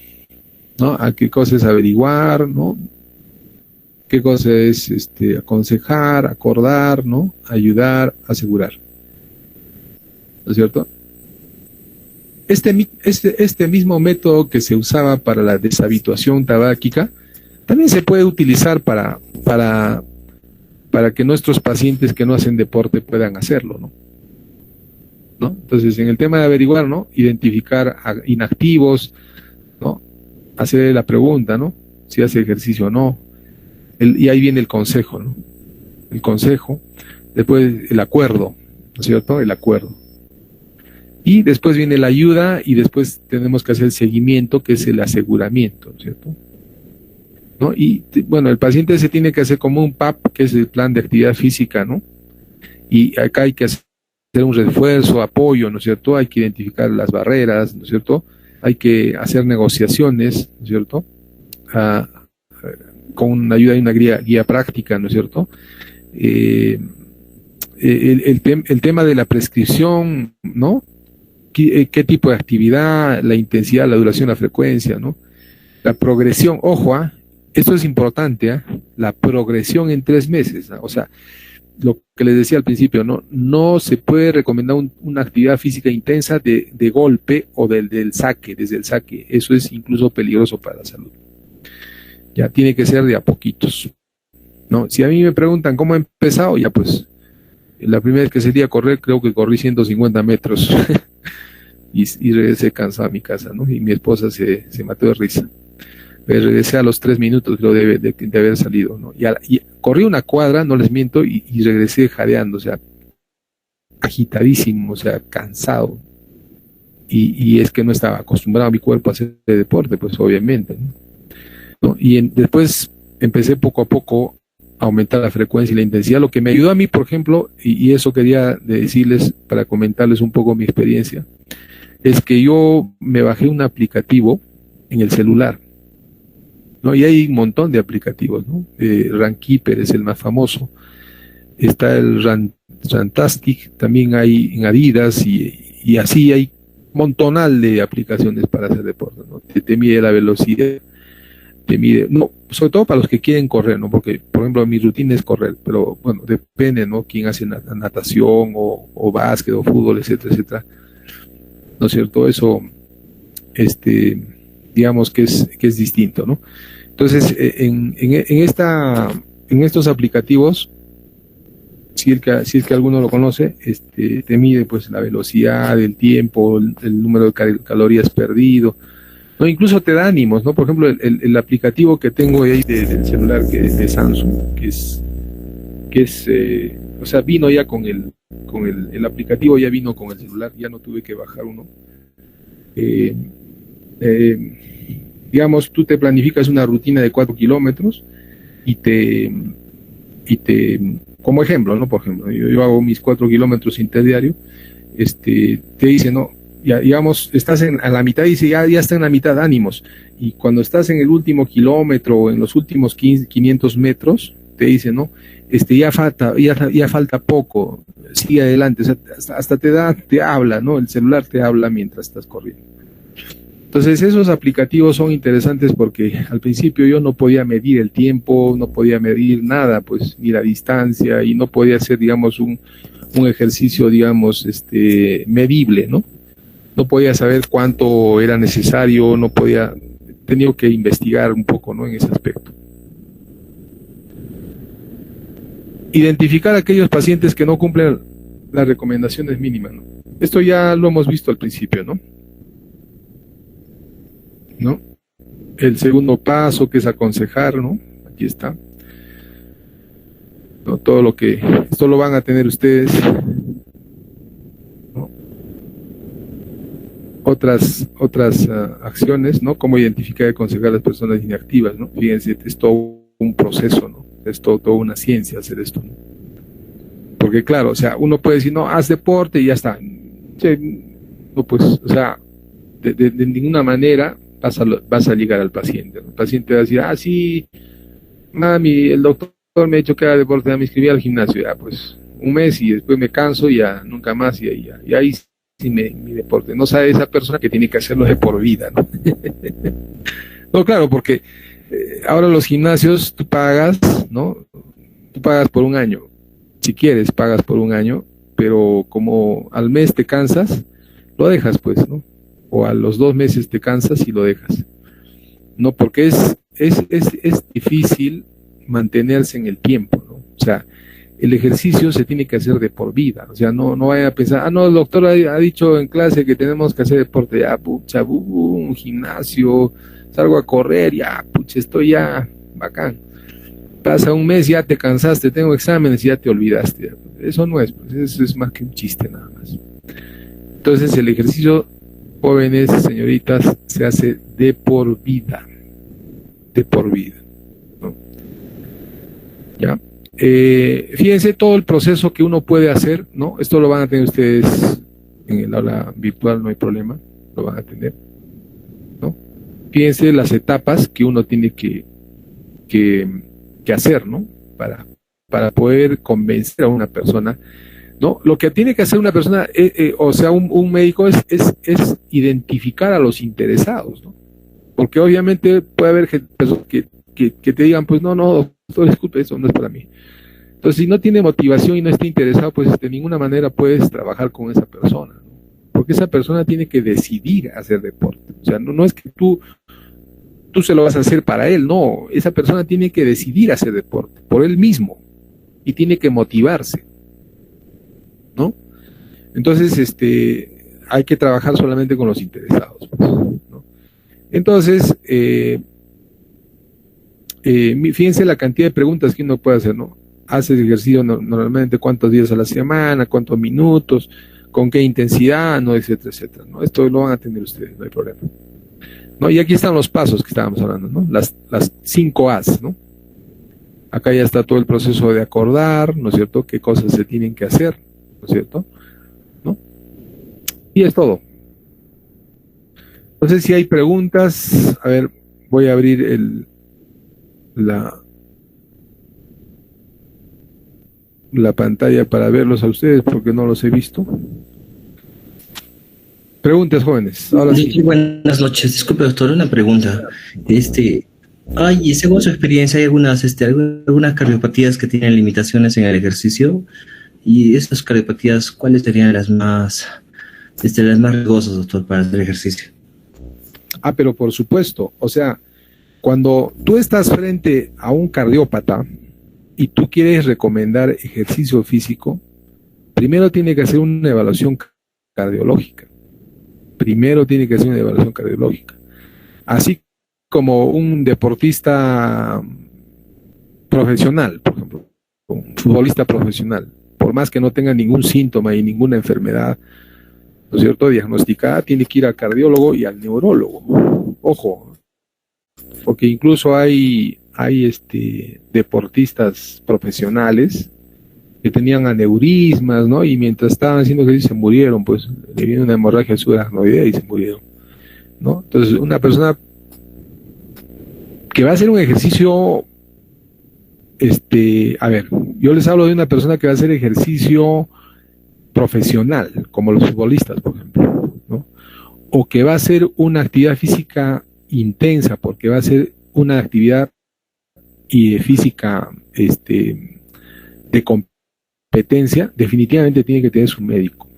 ¿no? ¿A qué cosa es averiguar, ¿no? ¿Qué cosa es aconsejar, acordar, ¿no? Ayudar, asegurar? ¿No es cierto? Este mismo método que se usaba para la deshabituación tabáquica también se puede utilizar para que nuestros pacientes que no hacen deporte puedan hacerlo, ¿no? Entonces, en el tema de averiguar, ¿no? Identificar a inactivos, ¿no? Hacer la pregunta, ¿no? Si hace ejercicio o no. Y ahí viene el consejo, ¿no? El consejo, después el acuerdo, ¿no es cierto? El acuerdo. Y después viene la ayuda y después tenemos que hacer el seguimiento, que es el aseguramiento, ¿no es cierto? ¿No? Y bueno, el paciente se tiene que hacer como un PAP, que es el plan de actividad física, ¿no? Y acá hay que hacer un refuerzo, apoyo, ¿no es cierto? Hay que identificar las barreras, ¿no es cierto? Hay que hacer negociaciones, ¿no es cierto? Con ayuda de una guía práctica, ¿no es cierto? El tema de la prescripción, ¿no? ¿Qué tipo de actividad, la intensidad, la duración, la frecuencia, ¿no? La progresión, ojo, esto es importante, la progresión en 3 meses, o sea, lo que les decía al principio, no se puede recomendar una actividad física intensa de golpe o desde el saque, eso es incluso peligroso para la salud. Ya tiene que ser de a poquitos, ¿no? Si a mí me preguntan cómo he empezado, ya pues, la primera vez que salí a correr, creo que corrí 150 metros y regresé cansado a mi casa, ¿no? Y mi esposa se mató de risa. Pero regresé a los 3 minutos, creo, de haber salido, ¿no? Y corrí una cuadra, no les miento, y regresé jadeando, o sea, agitadísimo, o sea, cansado. Y es que no estaba acostumbrado a mi cuerpo a hacer deporte, pues obviamente, ¿no? Y después empecé poco a poco a aumentar la frecuencia y la intensidad, lo que me ayudó a mí, por ejemplo, y eso quería decirles para comentarles un poco mi experiencia, es que yo me bajé un aplicativo en el celular, ¿no? Y hay un montón de aplicativos, ¿no? Runkeeper es el más famoso, está el Runtastic, también hay en Adidas y así hay un montonal de aplicaciones para hacer deporte, ¿no? Te mide la velocidad, te mide, no, sobre todo para los que quieren correr, ¿no? Porque, por ejemplo, mi rutina es correr, pero bueno, depende, ¿no? Quién hace natación o básquet o fútbol, etcétera, etcétera. ¿No es cierto? Eso, digamos que es distinto, ¿no? Entonces, en estos aplicativos, si es que alguno lo conoce, te mide pues la velocidad, el tiempo, el número de calorías perdido, ¿no? Incluso te da ánimos, ¿no? Por ejemplo, el aplicativo que tengo ahí del celular de Samsung, que es o sea, vino ya con el aplicativo, ya vino con el celular, ya no tuve que bajar uno. Digamos, tú te planificas una rutina de 4 kilómetros y como ejemplo, ¿no? Por ejemplo, yo hago mis 4 kilómetros interdiario, te dice, ¿no? Ya, digamos, estás a la mitad y dice, ya está en la mitad, ánimos. Y cuando estás en el último kilómetro o en los últimos 500 metros, te dice, ¿no? Ya falta poco, sigue adelante, o sea, hasta te habla, ¿no? El celular te habla mientras estás corriendo. Entonces esos aplicativos son interesantes porque al principio yo no podía medir el tiempo, no podía medir nada, pues ni la distancia, y no podía hacer, digamos, un ejercicio, digamos, medible, ¿no? No podía saber cuánto era necesario, tenía que investigar un poco, ¿no? En ese aspecto. Identificar a aquellos pacientes que no cumplen las recomendaciones mínimas, ¿no? Esto ya lo hemos visto al principio, ¿no? El segundo paso, que es aconsejar, ¿no? Aquí está, ¿no? Esto lo van a tener ustedes, ¿no? Otras acciones, ¿no? Cómo identificar y aconsejar a las personas inactivas, ¿no? Fíjense, es todo un proceso, ¿no? Es toda una ciencia hacer esto, ¿no? Porque claro, o sea, uno puede decir, no, haz deporte y ya está. No, pues, o sea, de ninguna manera vas a llegar al paciente, ¿no? El paciente va a decir, sí, mami, el doctor me ha dicho que haga deporte, ya me inscribí al gimnasio, ya pues un mes y después me canso y ya nunca más y ahí sí mi deporte. No sabe esa persona que tiene que hacerlo de por vida, ¿no? No, claro, porque ahora los gimnasios tú pagas, ¿no? Tú pagas por un año. Si quieres, pagas por un año, pero como al mes te cansas, lo dejas, pues, ¿no? O a los 2 meses te cansas y lo dejas. No, porque es difícil mantenerse en el tiempo, ¿no? O sea, el ejercicio se tiene que hacer de por vida. O sea, no vayan a pensar, no, el doctor ha dicho en clase que tenemos que hacer deporte, ya, pucha, un gimnasio, salgo a correr, ya, pucha, estoy ya bacán. Pasa un mes, ya te cansaste, tengo exámenes y ya te olvidaste. Eso no es, pues, eso es más que un chiste nada más. Entonces el ejercicio, jóvenes, señoritas, se hace de por vida, ¿no? ¿Ya? Fíjense todo el proceso que uno puede hacer, ¿no? Esto lo van a tener ustedes en el aula virtual, no hay problema, lo van a tener, ¿no? Fíjense las etapas que uno tiene que hacer, ¿no? Para poder convencer a una persona, ¿no? Lo que tiene que hacer una persona, o sea, un médico es identificar a los interesados, ¿no? Porque obviamente puede haber personas que te digan, pues no, doctor, disculpe, eso no es para mí. Entonces, si no tiene motivación y no está interesado, pues de ninguna manera puedes trabajar con esa persona, ¿no? Porque esa persona tiene que decidir hacer deporte. O sea, no es que tú se lo vas a hacer para él, no. Esa persona tiene que decidir hacer deporte por él mismo y tiene que motivarse, ¿no? Entonces, hay que trabajar solamente con los interesados, ¿no? Entonces, fíjense la cantidad de preguntas que uno puede hacer, ¿no? Haces ejercicio normalmente cuántos días a la semana, cuántos minutos, con qué intensidad, ¿no? Etcétera, etcétera, ¿no? Esto lo van a tener ustedes, no hay problema, ¿no? Y aquí están los pasos que estábamos hablando, ¿no? Las 5 A's, ¿no? Acá ya está todo el proceso de acordar, ¿no es cierto? Qué cosas se tienen que hacer, ¿no es cierto? ¿No? Y es todo. No sé si hay preguntas. A ver, voy a abrir la pantalla para verlos a ustedes porque no los he visto. Preguntas, jóvenes. Ahora sí.
Buenas noches. Disculpe, doctor, una pregunta. Según su experiencia, hay algunas cardiopatías que tienen limitaciones en el ejercicio. Y estas cardiopatías, ¿cuáles serían las más riesgosas, doctor, para hacer ejercicio?
Pero por supuesto, o sea, cuando tú estás frente a un cardiópata y tú quieres recomendar ejercicio físico, primero tiene que hacer una evaluación cardiológica. Así como un deportista profesional, por ejemplo, un futbolista profesional, por más que no tenga ningún síntoma y ninguna enfermedad, ¿no es cierto?, diagnosticada, tiene que ir al cardiólogo y al neurólogo. Ojo, porque incluso hay deportistas profesionales que tenían aneurismas, ¿no? Y mientras estaban haciendo ejercicio se murieron, pues le vino una hemorragia subaracnoidea y se murieron, ¿no? Entonces, una persona que va a hacer un ejercicio, yo les hablo de una persona que va a hacer ejercicio profesional, como los futbolistas, por ejemplo, ¿no? O que va a hacer una actividad física intensa, porque va a hacer una actividad física de competencia, definitivamente tiene que tener su médico,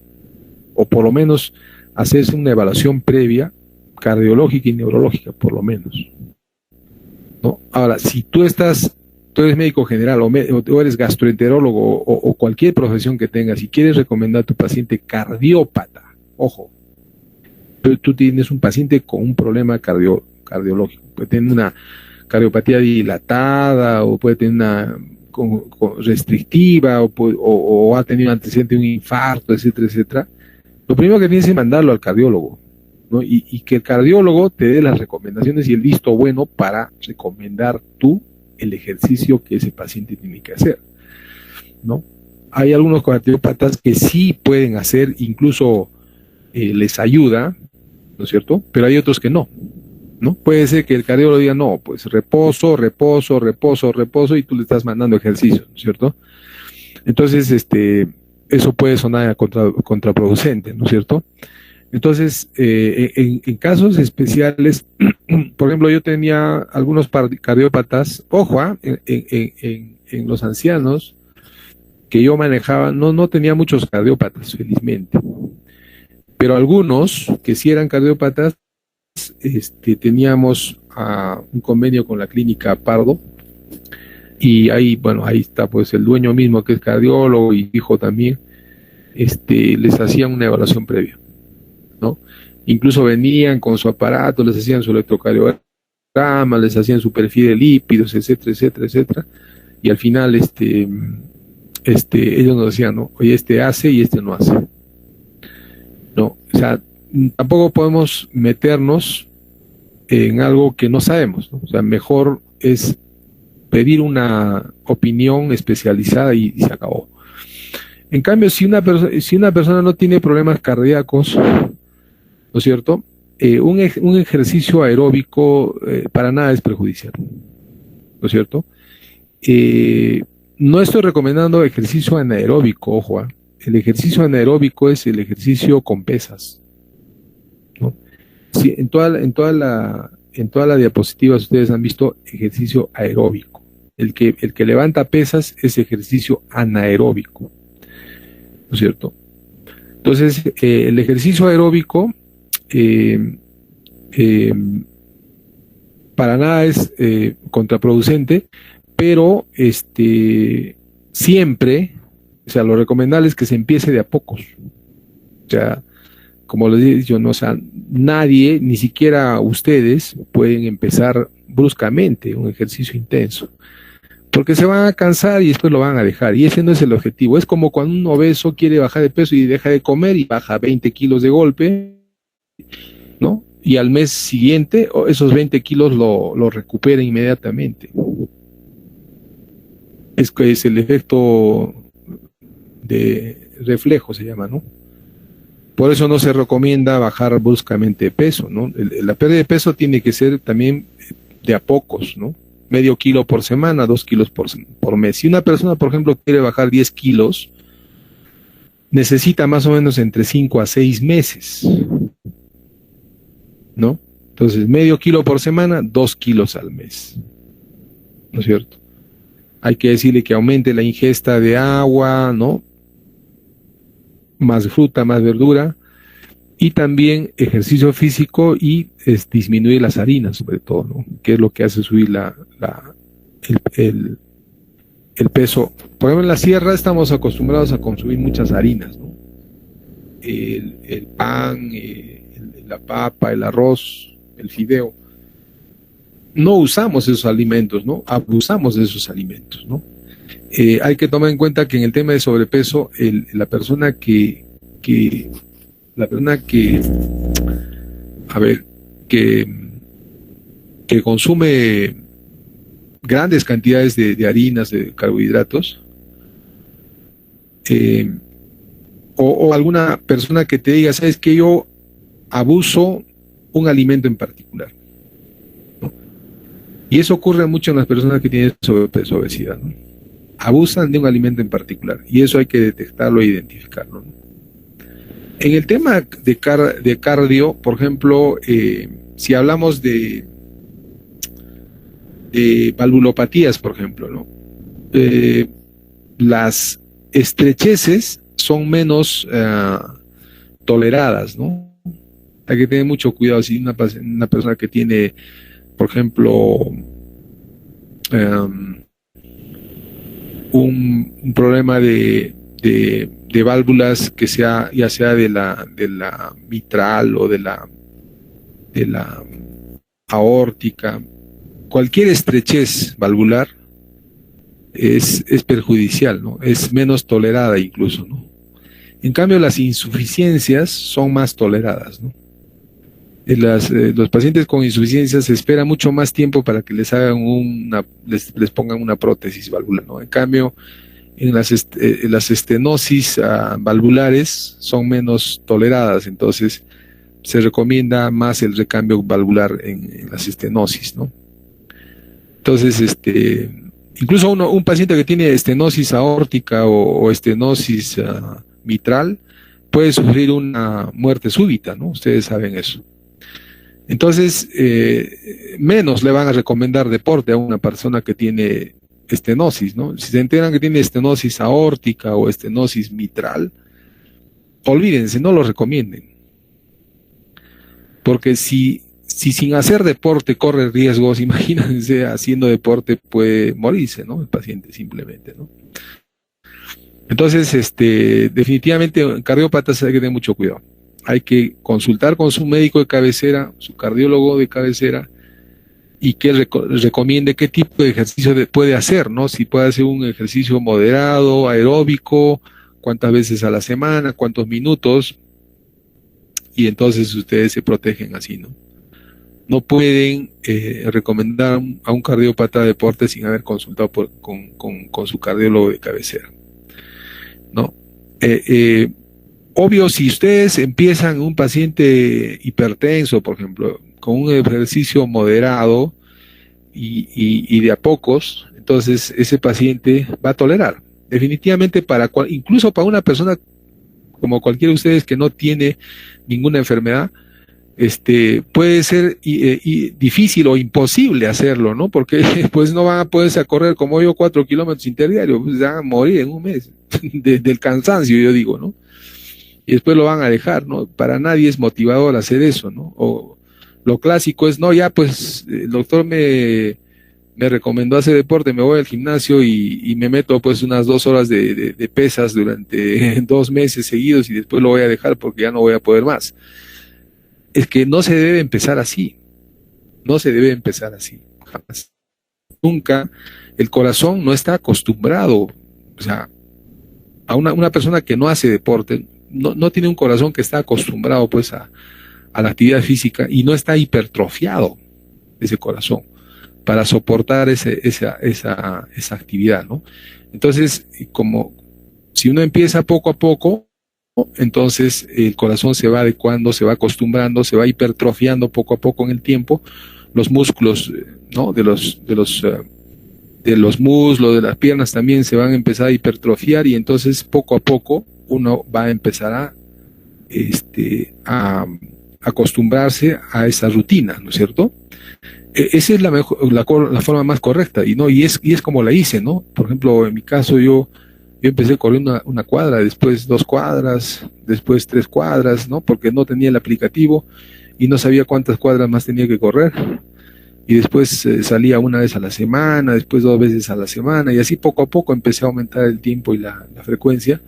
o por lo menos hacerse una evaluación previa, cardiológica y neurológica, por lo menos, ¿no? Ahora, si tú eres médico general o eres gastroenterólogo o cualquier profesión que tengas y quieres recomendar a tu paciente cardiópata, ojo, tú tienes un paciente con un problema cardiológico, puede tener una cardiopatía dilatada o puede tener una restrictiva o ha tenido antecedente de un infarto, etcétera, etcétera. Lo primero que tienes es mandarlo al cardiólogo, ¿no? Y que el cardiólogo te dé las recomendaciones y el visto bueno para recomendar tú el ejercicio que ese paciente tiene que hacer, ¿no? Hay algunos cardiópatas que sí pueden hacer, incluso les ayuda, ¿no es cierto? Pero hay otros que no, ¿no? Puede ser que el cardiólogo diga, no, pues reposo, reposo, reposo, reposo, y tú le estás mandando ejercicio, ¿no es cierto? Entonces, eso puede sonar contraproducente, ¿no es cierto? Entonces, en casos especiales, por ejemplo, yo tenía algunos cardiópatas, ojo, en los ancianos que yo manejaba, no tenía muchos cardiópatas, felizmente, pero algunos que sí eran cardiópatas, teníamos un convenio con la clínica Pardo, y ahí, bueno, ahí está pues el dueño mismo que es cardiólogo y hijo también, les hacían una evaluación previa, ¿no? Incluso venían con su aparato, les hacían su electrocardiograma, les hacían su perfil de lípidos, etcétera, etcétera, etcétera, y al final, ellos nos decían, ¿no? Oye, hace y no hace, ¿no? O sea, tampoco podemos meternos en algo que no sabemos, ¿no? O sea, mejor es pedir una opinión especializada y se acabó. En cambio, si una persona no tiene problemas cardíacos, ¿no es cierto? Un ejercicio aeróbico para nada es perjudicial, ¿no es cierto? No estoy recomendando ejercicio anaeróbico, ojo, el ejercicio anaeróbico es el ejercicio con pesas, ¿no? Sí, en toda la diapositiva ustedes han visto ejercicio aeróbico. El que levanta pesas es ejercicio anaeróbico, ¿no es cierto? Entonces, el ejercicio aeróbico para nada es contraproducente, pero siempre, o sea, lo recomendable es que se empiece de a pocos. O sea, como les digo yo, no, o sea, nadie, ni siquiera ustedes, pueden empezar bruscamente un ejercicio intenso, porque se van a cansar y después lo van a dejar, y ese no es el objetivo. Es como cuando un obeso quiere bajar de peso y deja de comer y baja 20 kilos de golpe, ¿no? Y al mes siguiente esos 20 kilos lo recupera inmediatamente. Es el efecto de reflejo, se llama, ¿no? Por eso no se recomienda bajar bruscamente de peso, ¿no? La pérdida de peso tiene que ser también de a pocos, ¿no? Medio kilo por semana, 2 kilos por mes. Si una persona, por ejemplo, quiere bajar 10 kilos, necesita más o menos entre 5 a 6 meses, ¿no? Entonces, medio kilo por semana, 2 kilos al mes, ¿no es cierto? Hay que decirle que aumente la ingesta de agua, ¿no? Más fruta, más verdura, y también ejercicio físico y disminuir las harinas, sobre todo, ¿no? Que es lo que hace subir el peso. Por ejemplo, en la sierra estamos acostumbrados a consumir muchas harinas, ¿no? El pan, la papa, el arroz, el fideo. No usamos esos alimentos, ¿no? Abusamos de esos alimentos, ¿no? Hay que tomar en cuenta que en el tema de sobrepeso, la persona que consume grandes cantidades de harinas, de carbohidratos, o alguna persona que te diga, sabes que yo abuso un alimento en particular, ¿no? Y eso ocurre mucho en las personas que tienen sobrepeso, obesidad, ¿no? Abusan de un alimento en particular, y eso hay que detectarlo e identificarlo, ¿no? En el tema de cardio, por ejemplo, si hablamos de valvulopatías, por ejemplo, ¿no? Las estrecheces son menos toleradas, ¿no? Hay que tener mucho cuidado. Si una persona que tiene, por ejemplo, un problema de válvulas que sea, ya sea de la mitral o de la aórtica, cualquier estrechez valvular es perjudicial, ¿no? Es menos tolerada incluso, ¿no? En cambio, las insuficiencias son más toleradas, ¿no? Los pacientes con insuficiencias se espera mucho más tiempo para que les hagan les pongan una prótesis valvular, ¿no? En cambio, en las estenosis valvulares son menos toleradas, entonces se recomienda más el recambio valvular en las estenosis, ¿no? Entonces, incluso un paciente que tiene estenosis aórtica o estenosis mitral puede sufrir una muerte súbita, ¿no? Ustedes saben eso. Entonces, menos le van a recomendar deporte a una persona que tiene estenosis, ¿no? Si se enteran que tiene estenosis aórtica o estenosis mitral, olvídense, no lo recomienden. Porque si sin hacer deporte corre riesgos, imagínense, haciendo deporte puede morirse, ¿no? El paciente simplemente, ¿no? Entonces, definitivamente, en cardiópatas hay que tener mucho cuidado. Hay que consultar con su médico de cabecera, su cardiólogo de cabecera, y que recomiende qué tipo de ejercicio puede hacer, ¿no? Si puede hacer un ejercicio moderado, aeróbico, cuántas veces a la semana, cuántos minutos, y entonces ustedes se protegen así, ¿no? No pueden recomendar a un cardiópata deporte sin haber consultado con su cardiólogo de cabecera, ¿no? Obvio, si ustedes empiezan un paciente hipertenso, por ejemplo, con un ejercicio moderado y de a pocos, entonces ese paciente va a tolerar. Definitivamente, incluso para una persona como cualquiera de ustedes que no tiene ninguna enfermedad, puede ser difícil o imposible hacerlo, ¿no? Porque pues no van a poderse a correr como yo 4 kilómetros interdiarios, pues van a morir en un mes del cansancio, yo digo, ¿no? Y después lo van a dejar, ¿no? Para nadie es motivador hacer eso, ¿no? O lo clásico es, no, ya pues el doctor me recomendó hacer deporte, me voy al gimnasio y me meto pues unas 2 horas de pesas durante 2 meses seguidos y después lo voy a dejar porque ya no voy a poder más. Es que no se debe empezar así, no se debe empezar así, jamás. Nunca, el corazón no está acostumbrado, o sea, a una persona que no hace deporte, no tiene un corazón que está acostumbrado pues a la actividad física y no está hipertrofiado ese corazón para soportar esa actividad, ¿no? Entonces, como si uno empieza poco a poco, entonces el corazón se va adecuando, se va acostumbrando, se va hipertrofiando poco a poco en el tiempo, los músculos, ¿no? de los muslos, de las piernas también se van a empezar a hipertrofiar y entonces poco a poco uno va a empezar a acostumbrarse a esa rutina, ¿no es cierto? Esa es la forma más correcta y es como la hice, ¿no? Por ejemplo, en mi caso yo empecé corriendo una cuadra, después 2 cuadras, después 3 cuadras, ¿no? Porque no tenía el aplicativo y no sabía cuántas cuadras más tenía que correr. Y después salía una vez a la semana, después 2 veces a la semana, y así poco a poco empecé a aumentar el tiempo y la frecuencia,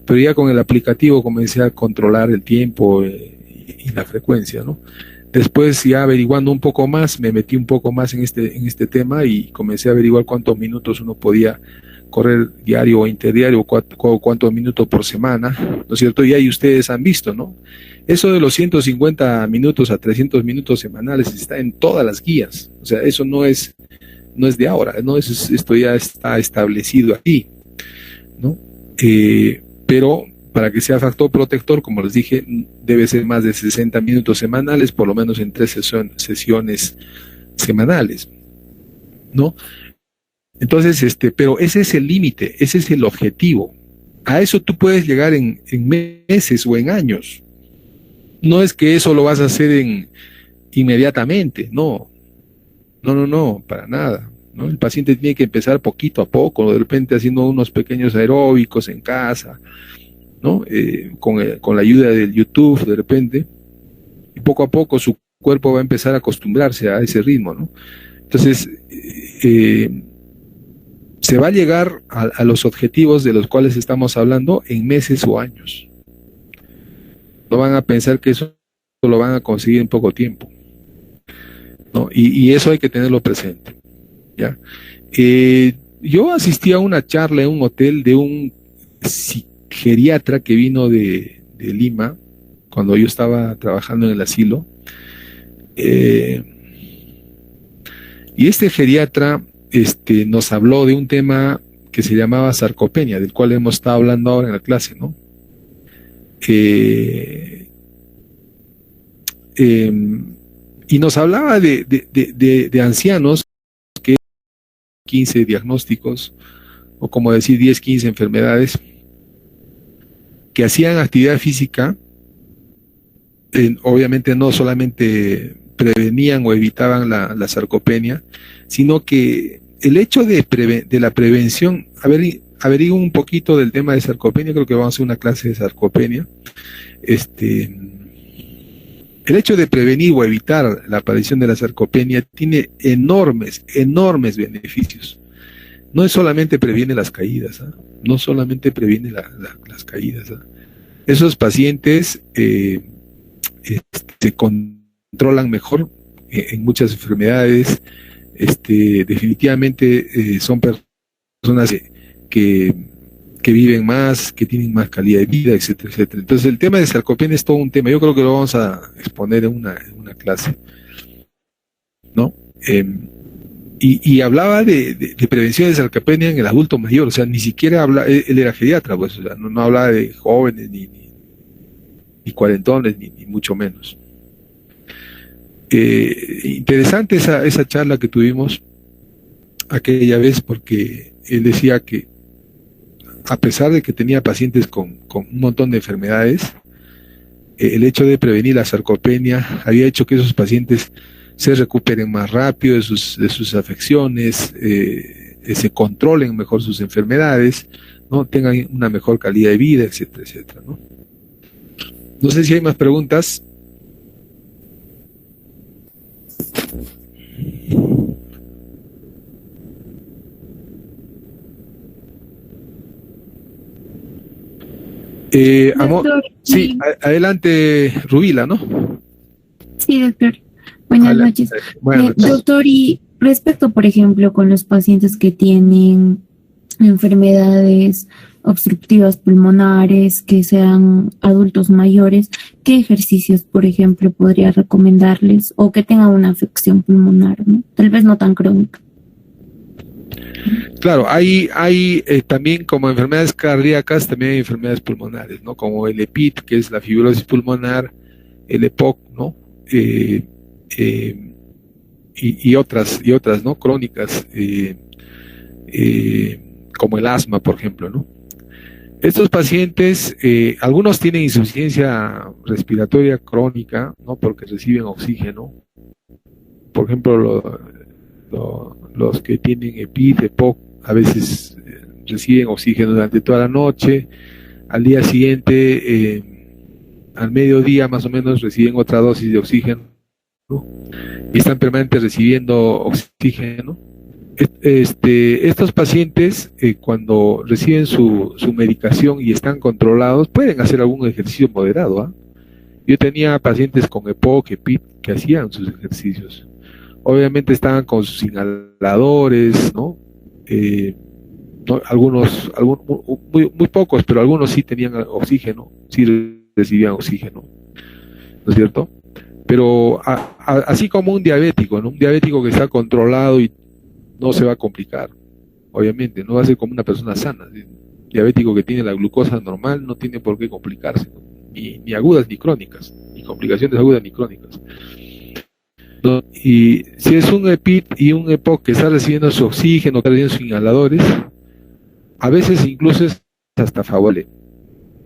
pero ya con el aplicativo comencé a controlar el tiempo y la frecuencia, ¿no? Después, ya averiguando un poco más, me metí un poco más en este tema y comencé a averiguar cuántos minutos uno podía correr diario o interdiario, cuántos minutos por semana, ¿no es cierto? Y ahí ustedes han visto, ¿no? Eso de los 150 minutos a 300 minutos semanales está en todas las guías, o sea, eso no es de ahora, ¿no? Esto ya está establecido aquí, ¿no? Pero para que sea factor protector, como les dije, debe ser más de 60 minutos semanales, por lo menos en 3 sesiones semanales, ¿no? Entonces, pero ese es el límite, ese es el objetivo. A eso tú puedes llegar en meses o en años. No es que eso lo vas a hacer inmediatamente, no, para nada, ¿no? El paciente tiene que empezar poquito a poco, de repente haciendo unos pequeños aeróbicos en casa, ¿no? Con la ayuda del YouTube, de repente, y poco a poco su cuerpo va a empezar a acostumbrarse a ese ritmo, ¿no? Entonces, se va a llegar a los objetivos de los cuales estamos hablando en meses o años. No van a pensar que eso lo van a conseguir en poco tiempo, ¿no? Y eso hay que tenerlo presente, ¿ya? Yo asistí a una charla en un hotel de un geriatra que vino de Lima cuando yo estaba trabajando en el asilo, y este geriatra nos habló de un tema que se llamaba sarcopenia, del cual hemos estado hablando ahora en la clase, ¿no? eh, y nos hablaba de ancianos que 15 diagnósticos, o como decir 10, 15 enfermedades, que hacían actividad física, obviamente no solamente prevenían o evitaban la sarcopenia, sino que el hecho de la prevención, averiguo un poquito del tema de sarcopenia, creo que vamos a hacer una clase de sarcopenia. El hecho de prevenir o evitar la aparición de la sarcopenia tiene enormes beneficios. No es solamente previene las caídas, ¿eh? No solamente previene las caídas, ¿eh? Esos pacientes se controlan mejor en muchas enfermedades. Definitivamente son personas que viven más, que tienen más calidad de vida, etcétera, etcétera. Entonces el tema de sarcopenia es todo un tema. Yo creo que lo vamos a exponer en una clase, ¿no? Y hablaba de prevención de sarcopenia en el adulto mayor, o sea, ni siquiera él era geriatra, pues, o sea, no hablaba de jóvenes, ni cuarentones, ni mucho menos. Interesante esa charla que tuvimos aquella vez, porque él decía que a pesar de que tenía pacientes con un montón de enfermedades, el hecho de prevenir la sarcopenia había hecho que esos pacientes se recuperen más rápido de sus afecciones, se controlen mejor sus enfermedades, ¿no? Tengan una mejor calidad de vida, etcétera, etcétera, ¿no? No sé si hay más preguntas. Amor,
Doctor,
sí, adelante, Rubila, ¿no?
sí, doctor. Buenas noches.
Buenas noches.
Doctor, y respecto, por ejemplo, con los pacientes que tienen enfermedades obstructivas pulmonares, que sean adultos mayores, ¿qué ejercicios, por ejemplo, podría recomendarles? O que tengan una afección pulmonar, ¿no? Tal vez no tan crónica.
Claro, hay también como enfermedades cardíacas, también hay enfermedades pulmonares, ¿no? Como el EPIT, que es la fibrosis pulmonar, el EPOC, ¿no? Y otras, ¿no? Crónicas, como el asma, por ejemplo, ¿no? Estos pacientes, algunos tienen insuficiencia respiratoria crónica, ¿no? Porque reciben oxígeno. Por ejemplo, los que tienen EPIT, EPOC, a veces reciben oxígeno durante toda la noche. Al día siguiente, al mediodía más o menos, reciben otra dosis de oxígeno, ¿no? Y están permanentemente recibiendo oxígeno. Estos pacientes, cuando reciben su medicación y están controlados, pueden hacer algún ejercicio moderado, ¿eh? Yo tenía pacientes con EPOC, EPIT, que hacían sus ejercicios. Obviamente estaban con sus inhaladores, ¿no? Algunos muy pocos, pero algunos sí tenían oxígeno, sí recibían oxígeno, ¿no es cierto? Pero así como un diabético, ¿no? Un diabético que está controlado y no se va a complicar, obviamente, no va a ser como una persona sana. Un diabético que tiene la glucosa normal no tiene por qué complicarse, ¿no? Ni agudas ni crónicas, ni complicaciones agudas ni crónicas, ¿no? Y si es un EPIT y un EPOC que está recibiendo su oxígeno, está recibiendo sus inhaladores, a veces incluso es hasta favorable,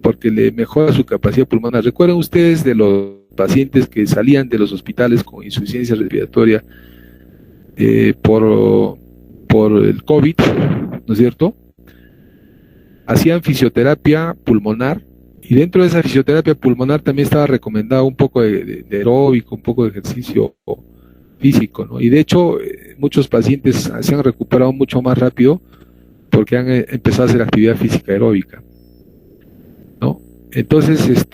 porque le mejora su capacidad pulmonar. ¿Recuerdan ustedes de los pacientes que salían de los hospitales con insuficiencia respiratoria por el COVID, ¿no es cierto? Hacían fisioterapia pulmonar, y dentro de esa fisioterapia pulmonar también estaba recomendado un poco de aeróbico, un poco de ejercicio físico, ¿no? Y de hecho, muchos pacientes se han recuperado mucho más rápido porque han empezado a hacer actividad física aeróbica, ¿no? Entonces,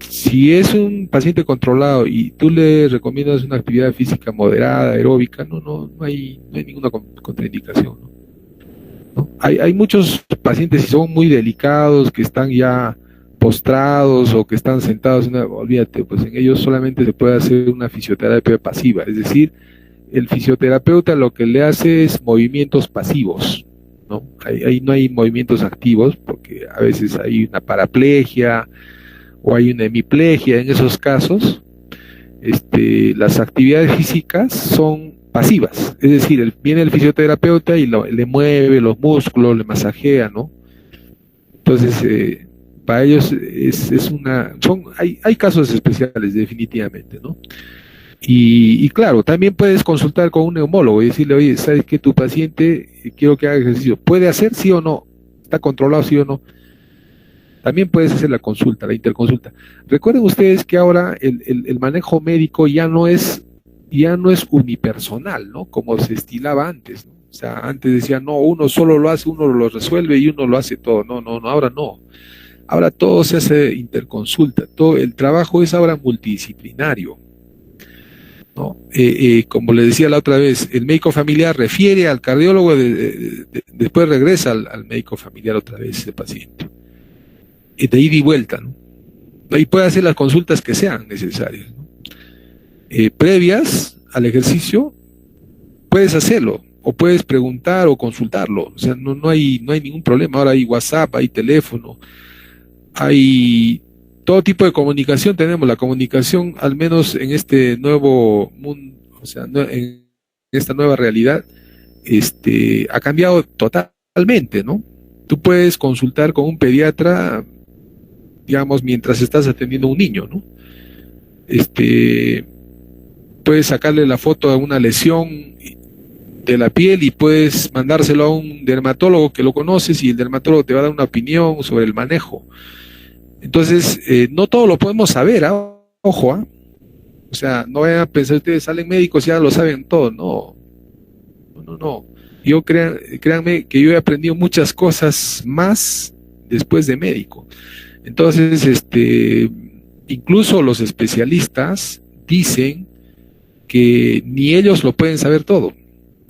si es un paciente controlado y tú le recomiendas una actividad física moderada, aeróbica, no hay ninguna contraindicación, ¿no? Hay muchos pacientes, si son muy delicados, que están ya postrados o que están sentados, olvídate, pues en ellos solamente se puede hacer una fisioterapia pasiva, es decir, el fisioterapeuta lo que le hace es movimientos pasivos, ¿no? Ahí no hay movimientos activos, porque a veces hay una paraplegia o hay una hemiplegia. En esos casos, las actividades físicas son pasivas, es decir, viene el fisioterapeuta y le mueve los músculos, le masajea, ¿no? Entonces, para ellos hay casos especiales, definitivamente, ¿no? Y claro, también puedes consultar con un neumólogo y decirle, oye, ¿sabes que tu paciente quiero que haga ejercicio? ¿Puede hacer sí o no? ¿Está controlado sí o no? También puedes hacer la consulta, la interconsulta. Recuerden ustedes que ahora el manejo médico ya no es unipersonal, ¿no? Como se estilaba antes, ¿no? O sea, antes decían, no, uno solo lo hace, uno lo resuelve y uno lo hace todo. No, ahora no. Ahora todo se hace interconsulta. Todo el trabajo es ahora multidisciplinario, ¿no? Como le decía la otra vez, el médico familiar refiere al cardiólogo, después regresa al médico familiar otra vez ese paciente. De ida y vuelta, ¿no? Y puede hacer las consultas que sean necesarias, ¿no? Previas al ejercicio, puedes hacerlo, o puedes preguntar o consultarlo. O sea, no hay ningún problema. Ahora hay WhatsApp, hay teléfono, hay todo tipo de comunicación. Tenemos la comunicación, al menos en este nuevo mundo, o sea, en esta nueva realidad, ha cambiado totalmente, ¿no? Tú puedes consultar con un pediatra, digamos, mientras estás atendiendo a un niño, ¿no? Puedes sacarle la foto de una lesión de la piel y puedes mandárselo a un dermatólogo que lo conoces y el dermatólogo te va a dar una opinión sobre el manejo. Entonces, no todo lo podemos saber, ¿ah? Ojo, ¿ah? O sea, no vayan a pensar ustedes, salen médicos y ya lo saben todo. No. Créanme que yo he aprendido muchas cosas más después de médico. Entonces, incluso los especialistas dicen que ni ellos lo pueden saber todo.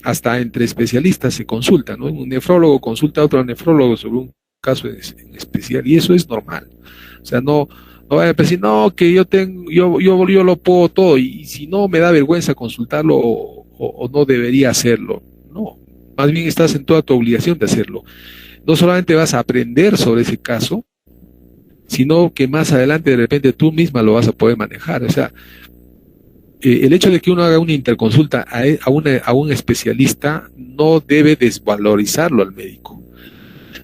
Hasta entre especialistas se consultan, ¿no? Un nefrólogo consulta a otro nefrólogo sobre un caso en especial, y eso es normal. O sea, no vayan a decir, no, que yo lo puedo todo, y si no me da vergüenza consultarlo o no debería hacerlo. No, más bien estás en toda tu obligación de hacerlo. No solamente vas a aprender sobre ese caso, sino que más adelante de repente tú misma lo vas a poder manejar. O sea, el hecho de que uno haga una interconsulta a un especialista no debe desvalorizarlo al médico,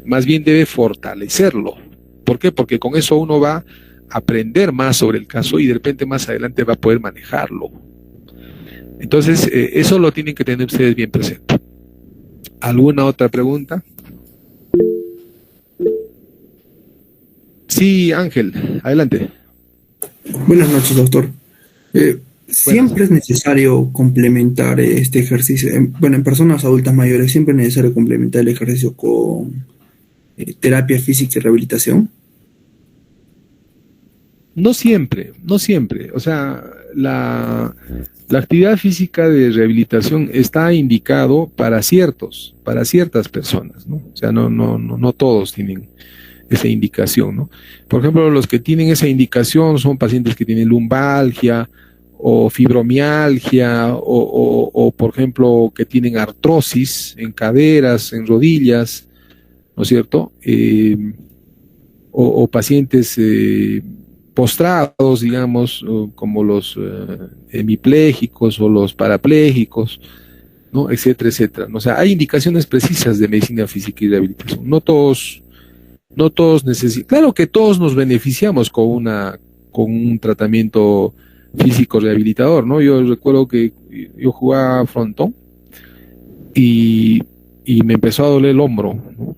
más bien debe fortalecerlo. ¿Por qué? Porque con eso uno va a aprender más sobre el caso y de repente más adelante va a poder manejarlo. Entonces, eso lo tienen que tener ustedes bien presente. ¿Alguna otra pregunta? Sí, Ángel, adelante.
Buenas noches, doctor. Siempre es necesario complementar este ejercicio. En personas adultas mayores siempre es necesario complementar el ejercicio con terapia física y rehabilitación.
No siempre. O sea, la actividad física de rehabilitación está indicado para ciertas personas, ¿no? O sea, no todos tienen esa indicación, ¿no? Por ejemplo, los que tienen esa indicación son pacientes que tienen lumbalgia o fibromialgia o por ejemplo, que tienen artrosis en caderas, en rodillas, ¿no es cierto? O pacientes postrados, digamos, como los hemipléjicos o los parapléjicos, ¿no? Etcétera, etcétera. O sea, hay indicaciones precisas de medicina física y rehabilitación. No todos necesitan. Claro que todos nos beneficiamos con un tratamiento físico rehabilitador, ¿no? Yo recuerdo que yo jugaba frontón y me empezó a doler el hombro, ¿no?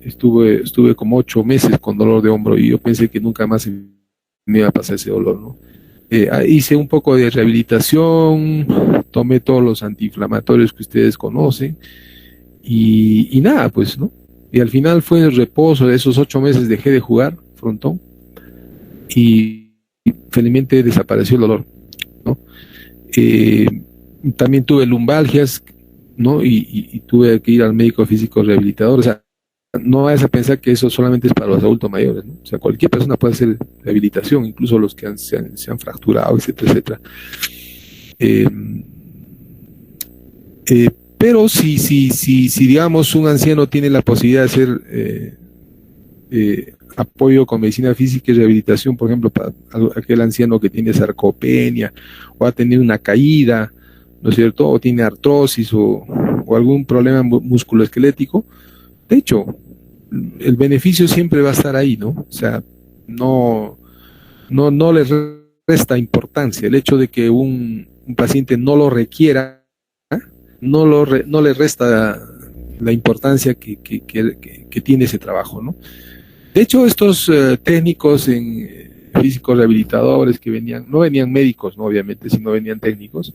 Estuve como 8 meses con dolor de hombro y yo pensé que nunca más me iba a pasar ese dolor, ¿no? Hice un poco de rehabilitación, tomé todos los antiinflamatorios que ustedes conocen y nada, pues, ¿no? Y al final fue el reposo de esos 8 meses, dejé de jugar frontón y felizmente desapareció el dolor, ¿no? También tuve lumbalgias, ¿no? Y tuve que ir al médico físico rehabilitador. O sea, no vayas a pensar que eso solamente es para los adultos mayores, ¿no? O sea, cualquier persona puede hacer rehabilitación, incluso los que se han fracturado, etcétera, etcétera. Pero si digamos un anciano tiene la posibilidad de hacer apoyo con medicina física y rehabilitación, por ejemplo, para aquel anciano que tiene sarcopenia o ha tenido una caída, ¿no es cierto? O tiene artrosis o algún problema musculoesquelético. De hecho, el beneficio siempre va a estar ahí, ¿no? O sea, no le resta importancia el hecho de que un paciente no lo requiera, no le resta la importancia que tiene ese trabajo, ¿no? De hecho, estos técnicos en físicos rehabilitadores que no venían médicos, ¿no? Obviamente, sino venían técnicos,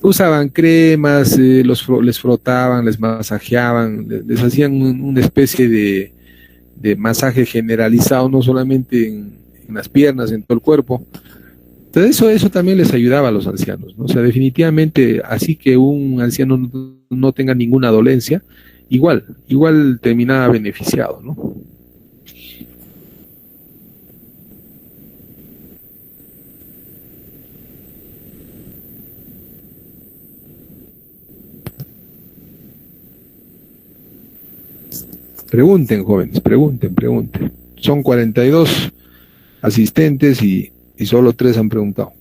usaban cremas, les frotaban, les masajeaban, les hacían una especie de masaje generalizado, no solamente en las piernas, en todo el cuerpo. Entonces eso también les ayudaba a los ancianos, ¿no? O sea, definitivamente, así que un anciano no tenga ninguna dolencia, igual terminaba beneficiado, ¿no? Pregunten, jóvenes, pregunten. Son 42 asistentes y solo 3 han preguntado.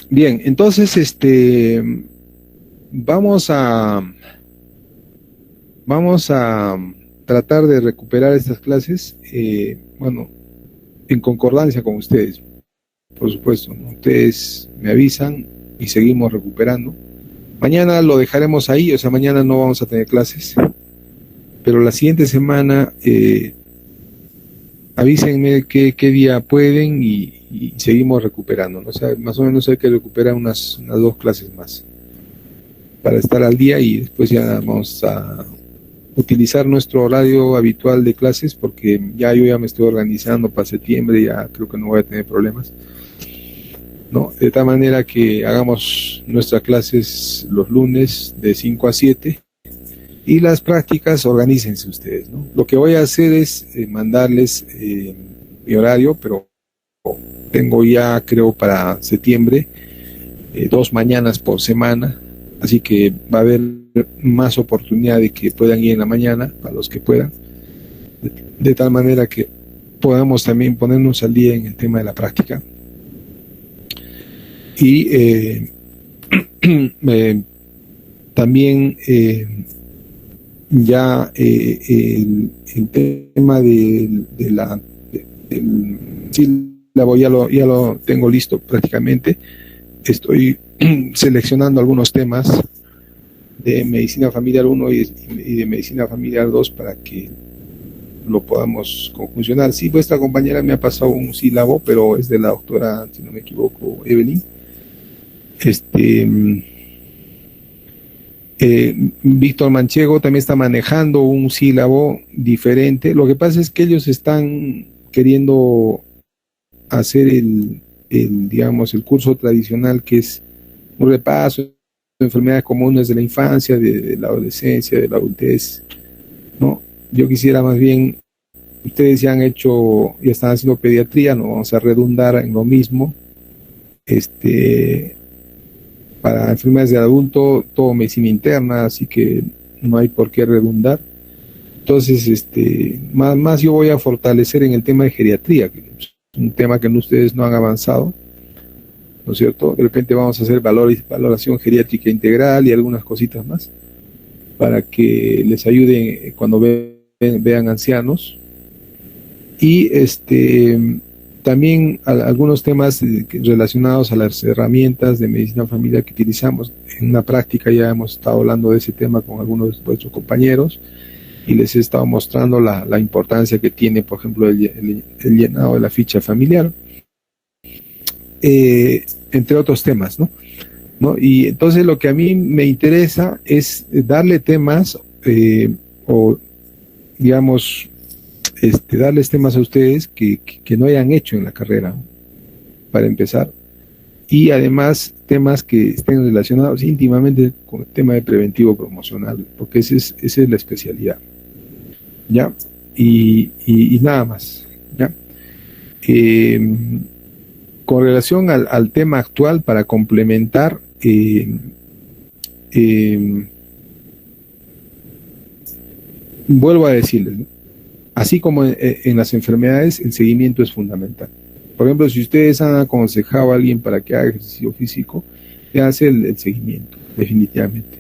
Bien, entonces vamos a tratar de recuperar estas clases, bueno, en concordancia con ustedes, por supuesto, ¿no? Ustedes me avisan y seguimos recuperando. Mañana lo dejaremos ahí, o sea, mañana no vamos a tener clases, pero la siguiente semana avísenme qué día pueden y seguimos recuperando, ¿no? O sea, más o menos hay que recuperar unas 2 clases más para estar al día y después ya vamos a utilizar nuestro horario habitual de clases, porque yo ya me estoy organizando para septiembre, ya creo que no voy a tener problemas, ¿no? De tal manera que hagamos nuestras clases los lunes de 5 a 7 y las prácticas organícense ustedes, ¿no? Lo que voy a hacer es mandarles mi horario, pero tengo ya, creo, para septiembre 2 mañanas por semana, así que va a haber más oportunidad de que puedan ir en la mañana, para los que puedan, de tal manera que podamos también ponernos al día en el tema de la práctica. Y también ya el tema del sílabo ya lo tengo listo prácticamente. Estoy seleccionando algunos temas de medicina familiar 1 y de medicina familiar 2 para que lo podamos conjuncionar. Sí, vuestra compañera me ha pasado un sílabo, pero es de la doctora, si no me equivoco, Evelyn. Víctor Manchego también está manejando un sílabo diferente. Lo que pasa es que ellos están queriendo hacer digamos, el curso tradicional, que es un repaso de enfermedades comunes de la infancia, de la adolescencia, de la adultez, ¿no? Yo quisiera más bien, ustedes ya están haciendo pediatría, no vamos a redundar en lo mismo. Para enfermedades de adulto, todo medicina interna, así que no hay por qué redundar. Entonces, más yo voy a fortalecer en el tema de geriatría, que es un tema que ustedes no han avanzado, ¿no es cierto? De repente vamos a hacer valoración geriátrica integral y algunas cositas más, para que les ayude cuando vean ancianos. Y también algunos temas relacionados a las herramientas de medicina familiar que utilizamos. En una práctica ya hemos estado hablando de ese tema con algunos de vuestros compañeros y les he estado mostrando la importancia que tiene, por ejemplo, el llenado de la ficha familiar, entre otros temas, ¿no? Y entonces lo que a mí me interesa es darle temas o, digamos, darles temas a ustedes que no hayan hecho en la carrera, para empezar, y además temas que estén relacionados íntimamente con el tema de preventivo promocional, porque esa es la especialidad, ¿ya? Y nada más, ¿ya? Con relación al tema actual, para complementar, vuelvo a decirles, ¿no? Así como en las enfermedades, el seguimiento es fundamental. Por ejemplo, si ustedes han aconsejado a alguien para que haga ejercicio físico, le hace el seguimiento, definitivamente.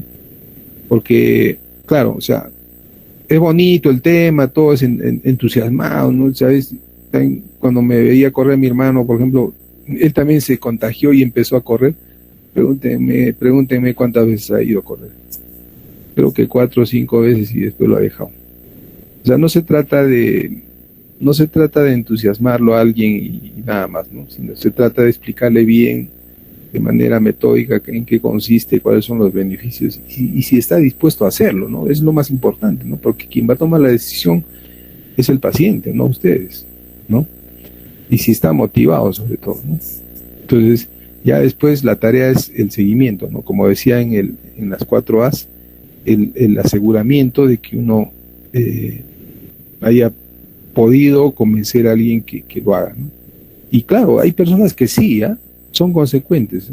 Porque, claro, o sea, es bonito el tema, todo es entusiasmado, ¿no? ¿Sabes? Cuando me veía correr mi hermano, por ejemplo, él también se contagió y empezó a correr. Pregúntenme cuántas veces ha ido a correr. Creo que 4 o 5 veces y después lo ha dejado. O sea, no se trata de entusiasmarlo a alguien y nada más, ¿no? Sino se trata de explicarle bien, de manera metódica, en qué consiste, cuáles son los beneficios y si está dispuesto a hacerlo, ¿no? Es lo más importante, ¿no? Porque quien va a tomar la decisión es el paciente, no ustedes, ¿no? Y si está motivado, sobre todo, ¿no? Entonces, ya después la tarea es el seguimiento, ¿no? Como decía en las 4 A's, el aseguramiento de que uno haya podido convencer a alguien que lo haga, ¿no? Y claro, hay personas que sí, son consecuentes,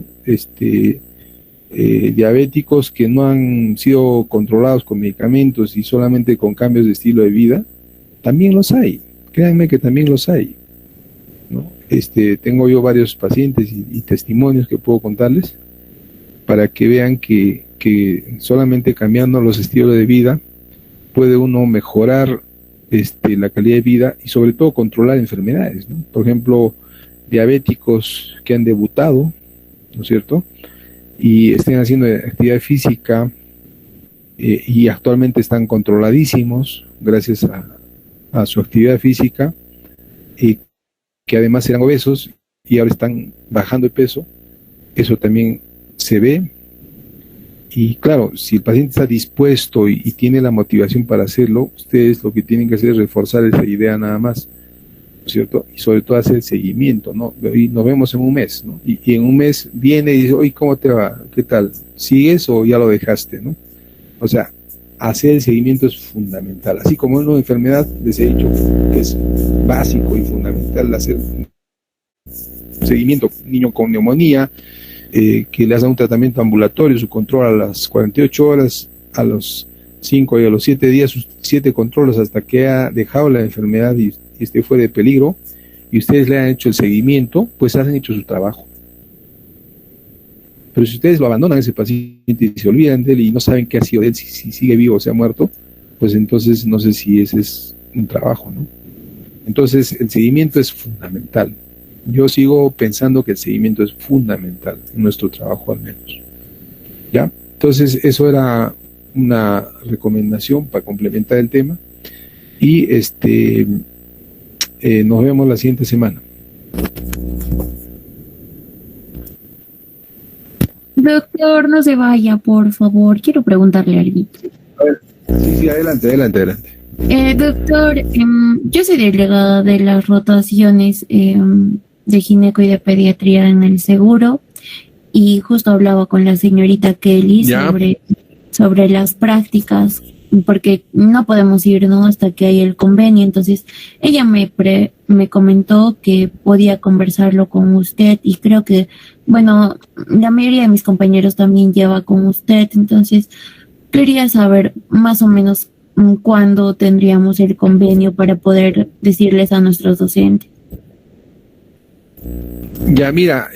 diabéticos que no han sido controlados con medicamentos y solamente con cambios de estilo de vida, también los hay, créanme que también los hay, ¿no? Tengo yo varios pacientes y testimonios que puedo contarles para que vean que solamente cambiando los estilos de vida puede uno mejorar la calidad de vida y sobre todo controlar enfermedades, ¿no? Por ejemplo, diabéticos que han debutado, ¿no es cierto? Y estén haciendo actividad física y actualmente están controladísimos gracias a su actividad física, que además eran obesos y ahora están bajando de peso. Eso también se ve. Y claro, si el paciente está dispuesto y tiene la motivación para hacerlo, ustedes lo que tienen que hacer es reforzar esa idea nada más, ¿no es cierto? Y sobre todo hacer el seguimiento, ¿no? Y nos vemos en un mes, ¿no? Y en un mes viene y dice, oye, ¿cómo te va? ¿Qué tal? ¿Sigues o ya lo dejaste, no? O sea, hacer el seguimiento es fundamental. Así como en una enfermedad, les he dicho que es básico y fundamental hacer un seguimiento, niño con neumonía, que le hacen un tratamiento ambulatorio, su control a las 48 horas, a los 5 y a los 7 días, sus 7 controles hasta que ha dejado la enfermedad y esté fuera de peligro, y ustedes le han hecho el seguimiento, pues han hecho su trabajo. Pero si ustedes lo abandonan a ese paciente y se olvidan de él y no saben qué ha sido de él, si sigue vivo o se ha muerto, pues entonces no sé si ese es un trabajo, ¿no? Entonces el seguimiento es fundamental. Yo sigo pensando que el seguimiento es fundamental, en nuestro trabajo al menos. ¿Ya? Entonces, eso era una recomendación para complementar el tema. Y nos vemos la siguiente semana.
Doctor, no se vaya, por favor. Quiero preguntarle algo.
A ver, sí, adelante.
Doctor, yo soy delegada de las rotaciones de gineco y de pediatría en el seguro y justo hablaba con la señorita Kelly sobre las prácticas, porque no podemos ir, ¿no?, hasta que haya el convenio. Entonces ella me comentó que podía conversarlo con usted y creo que, bueno, la mayoría de mis compañeros también lleva con usted. Entonces quería saber más o menos cuándo tendríamos el convenio para poder decirles a nuestros docentes.
Ya, mira,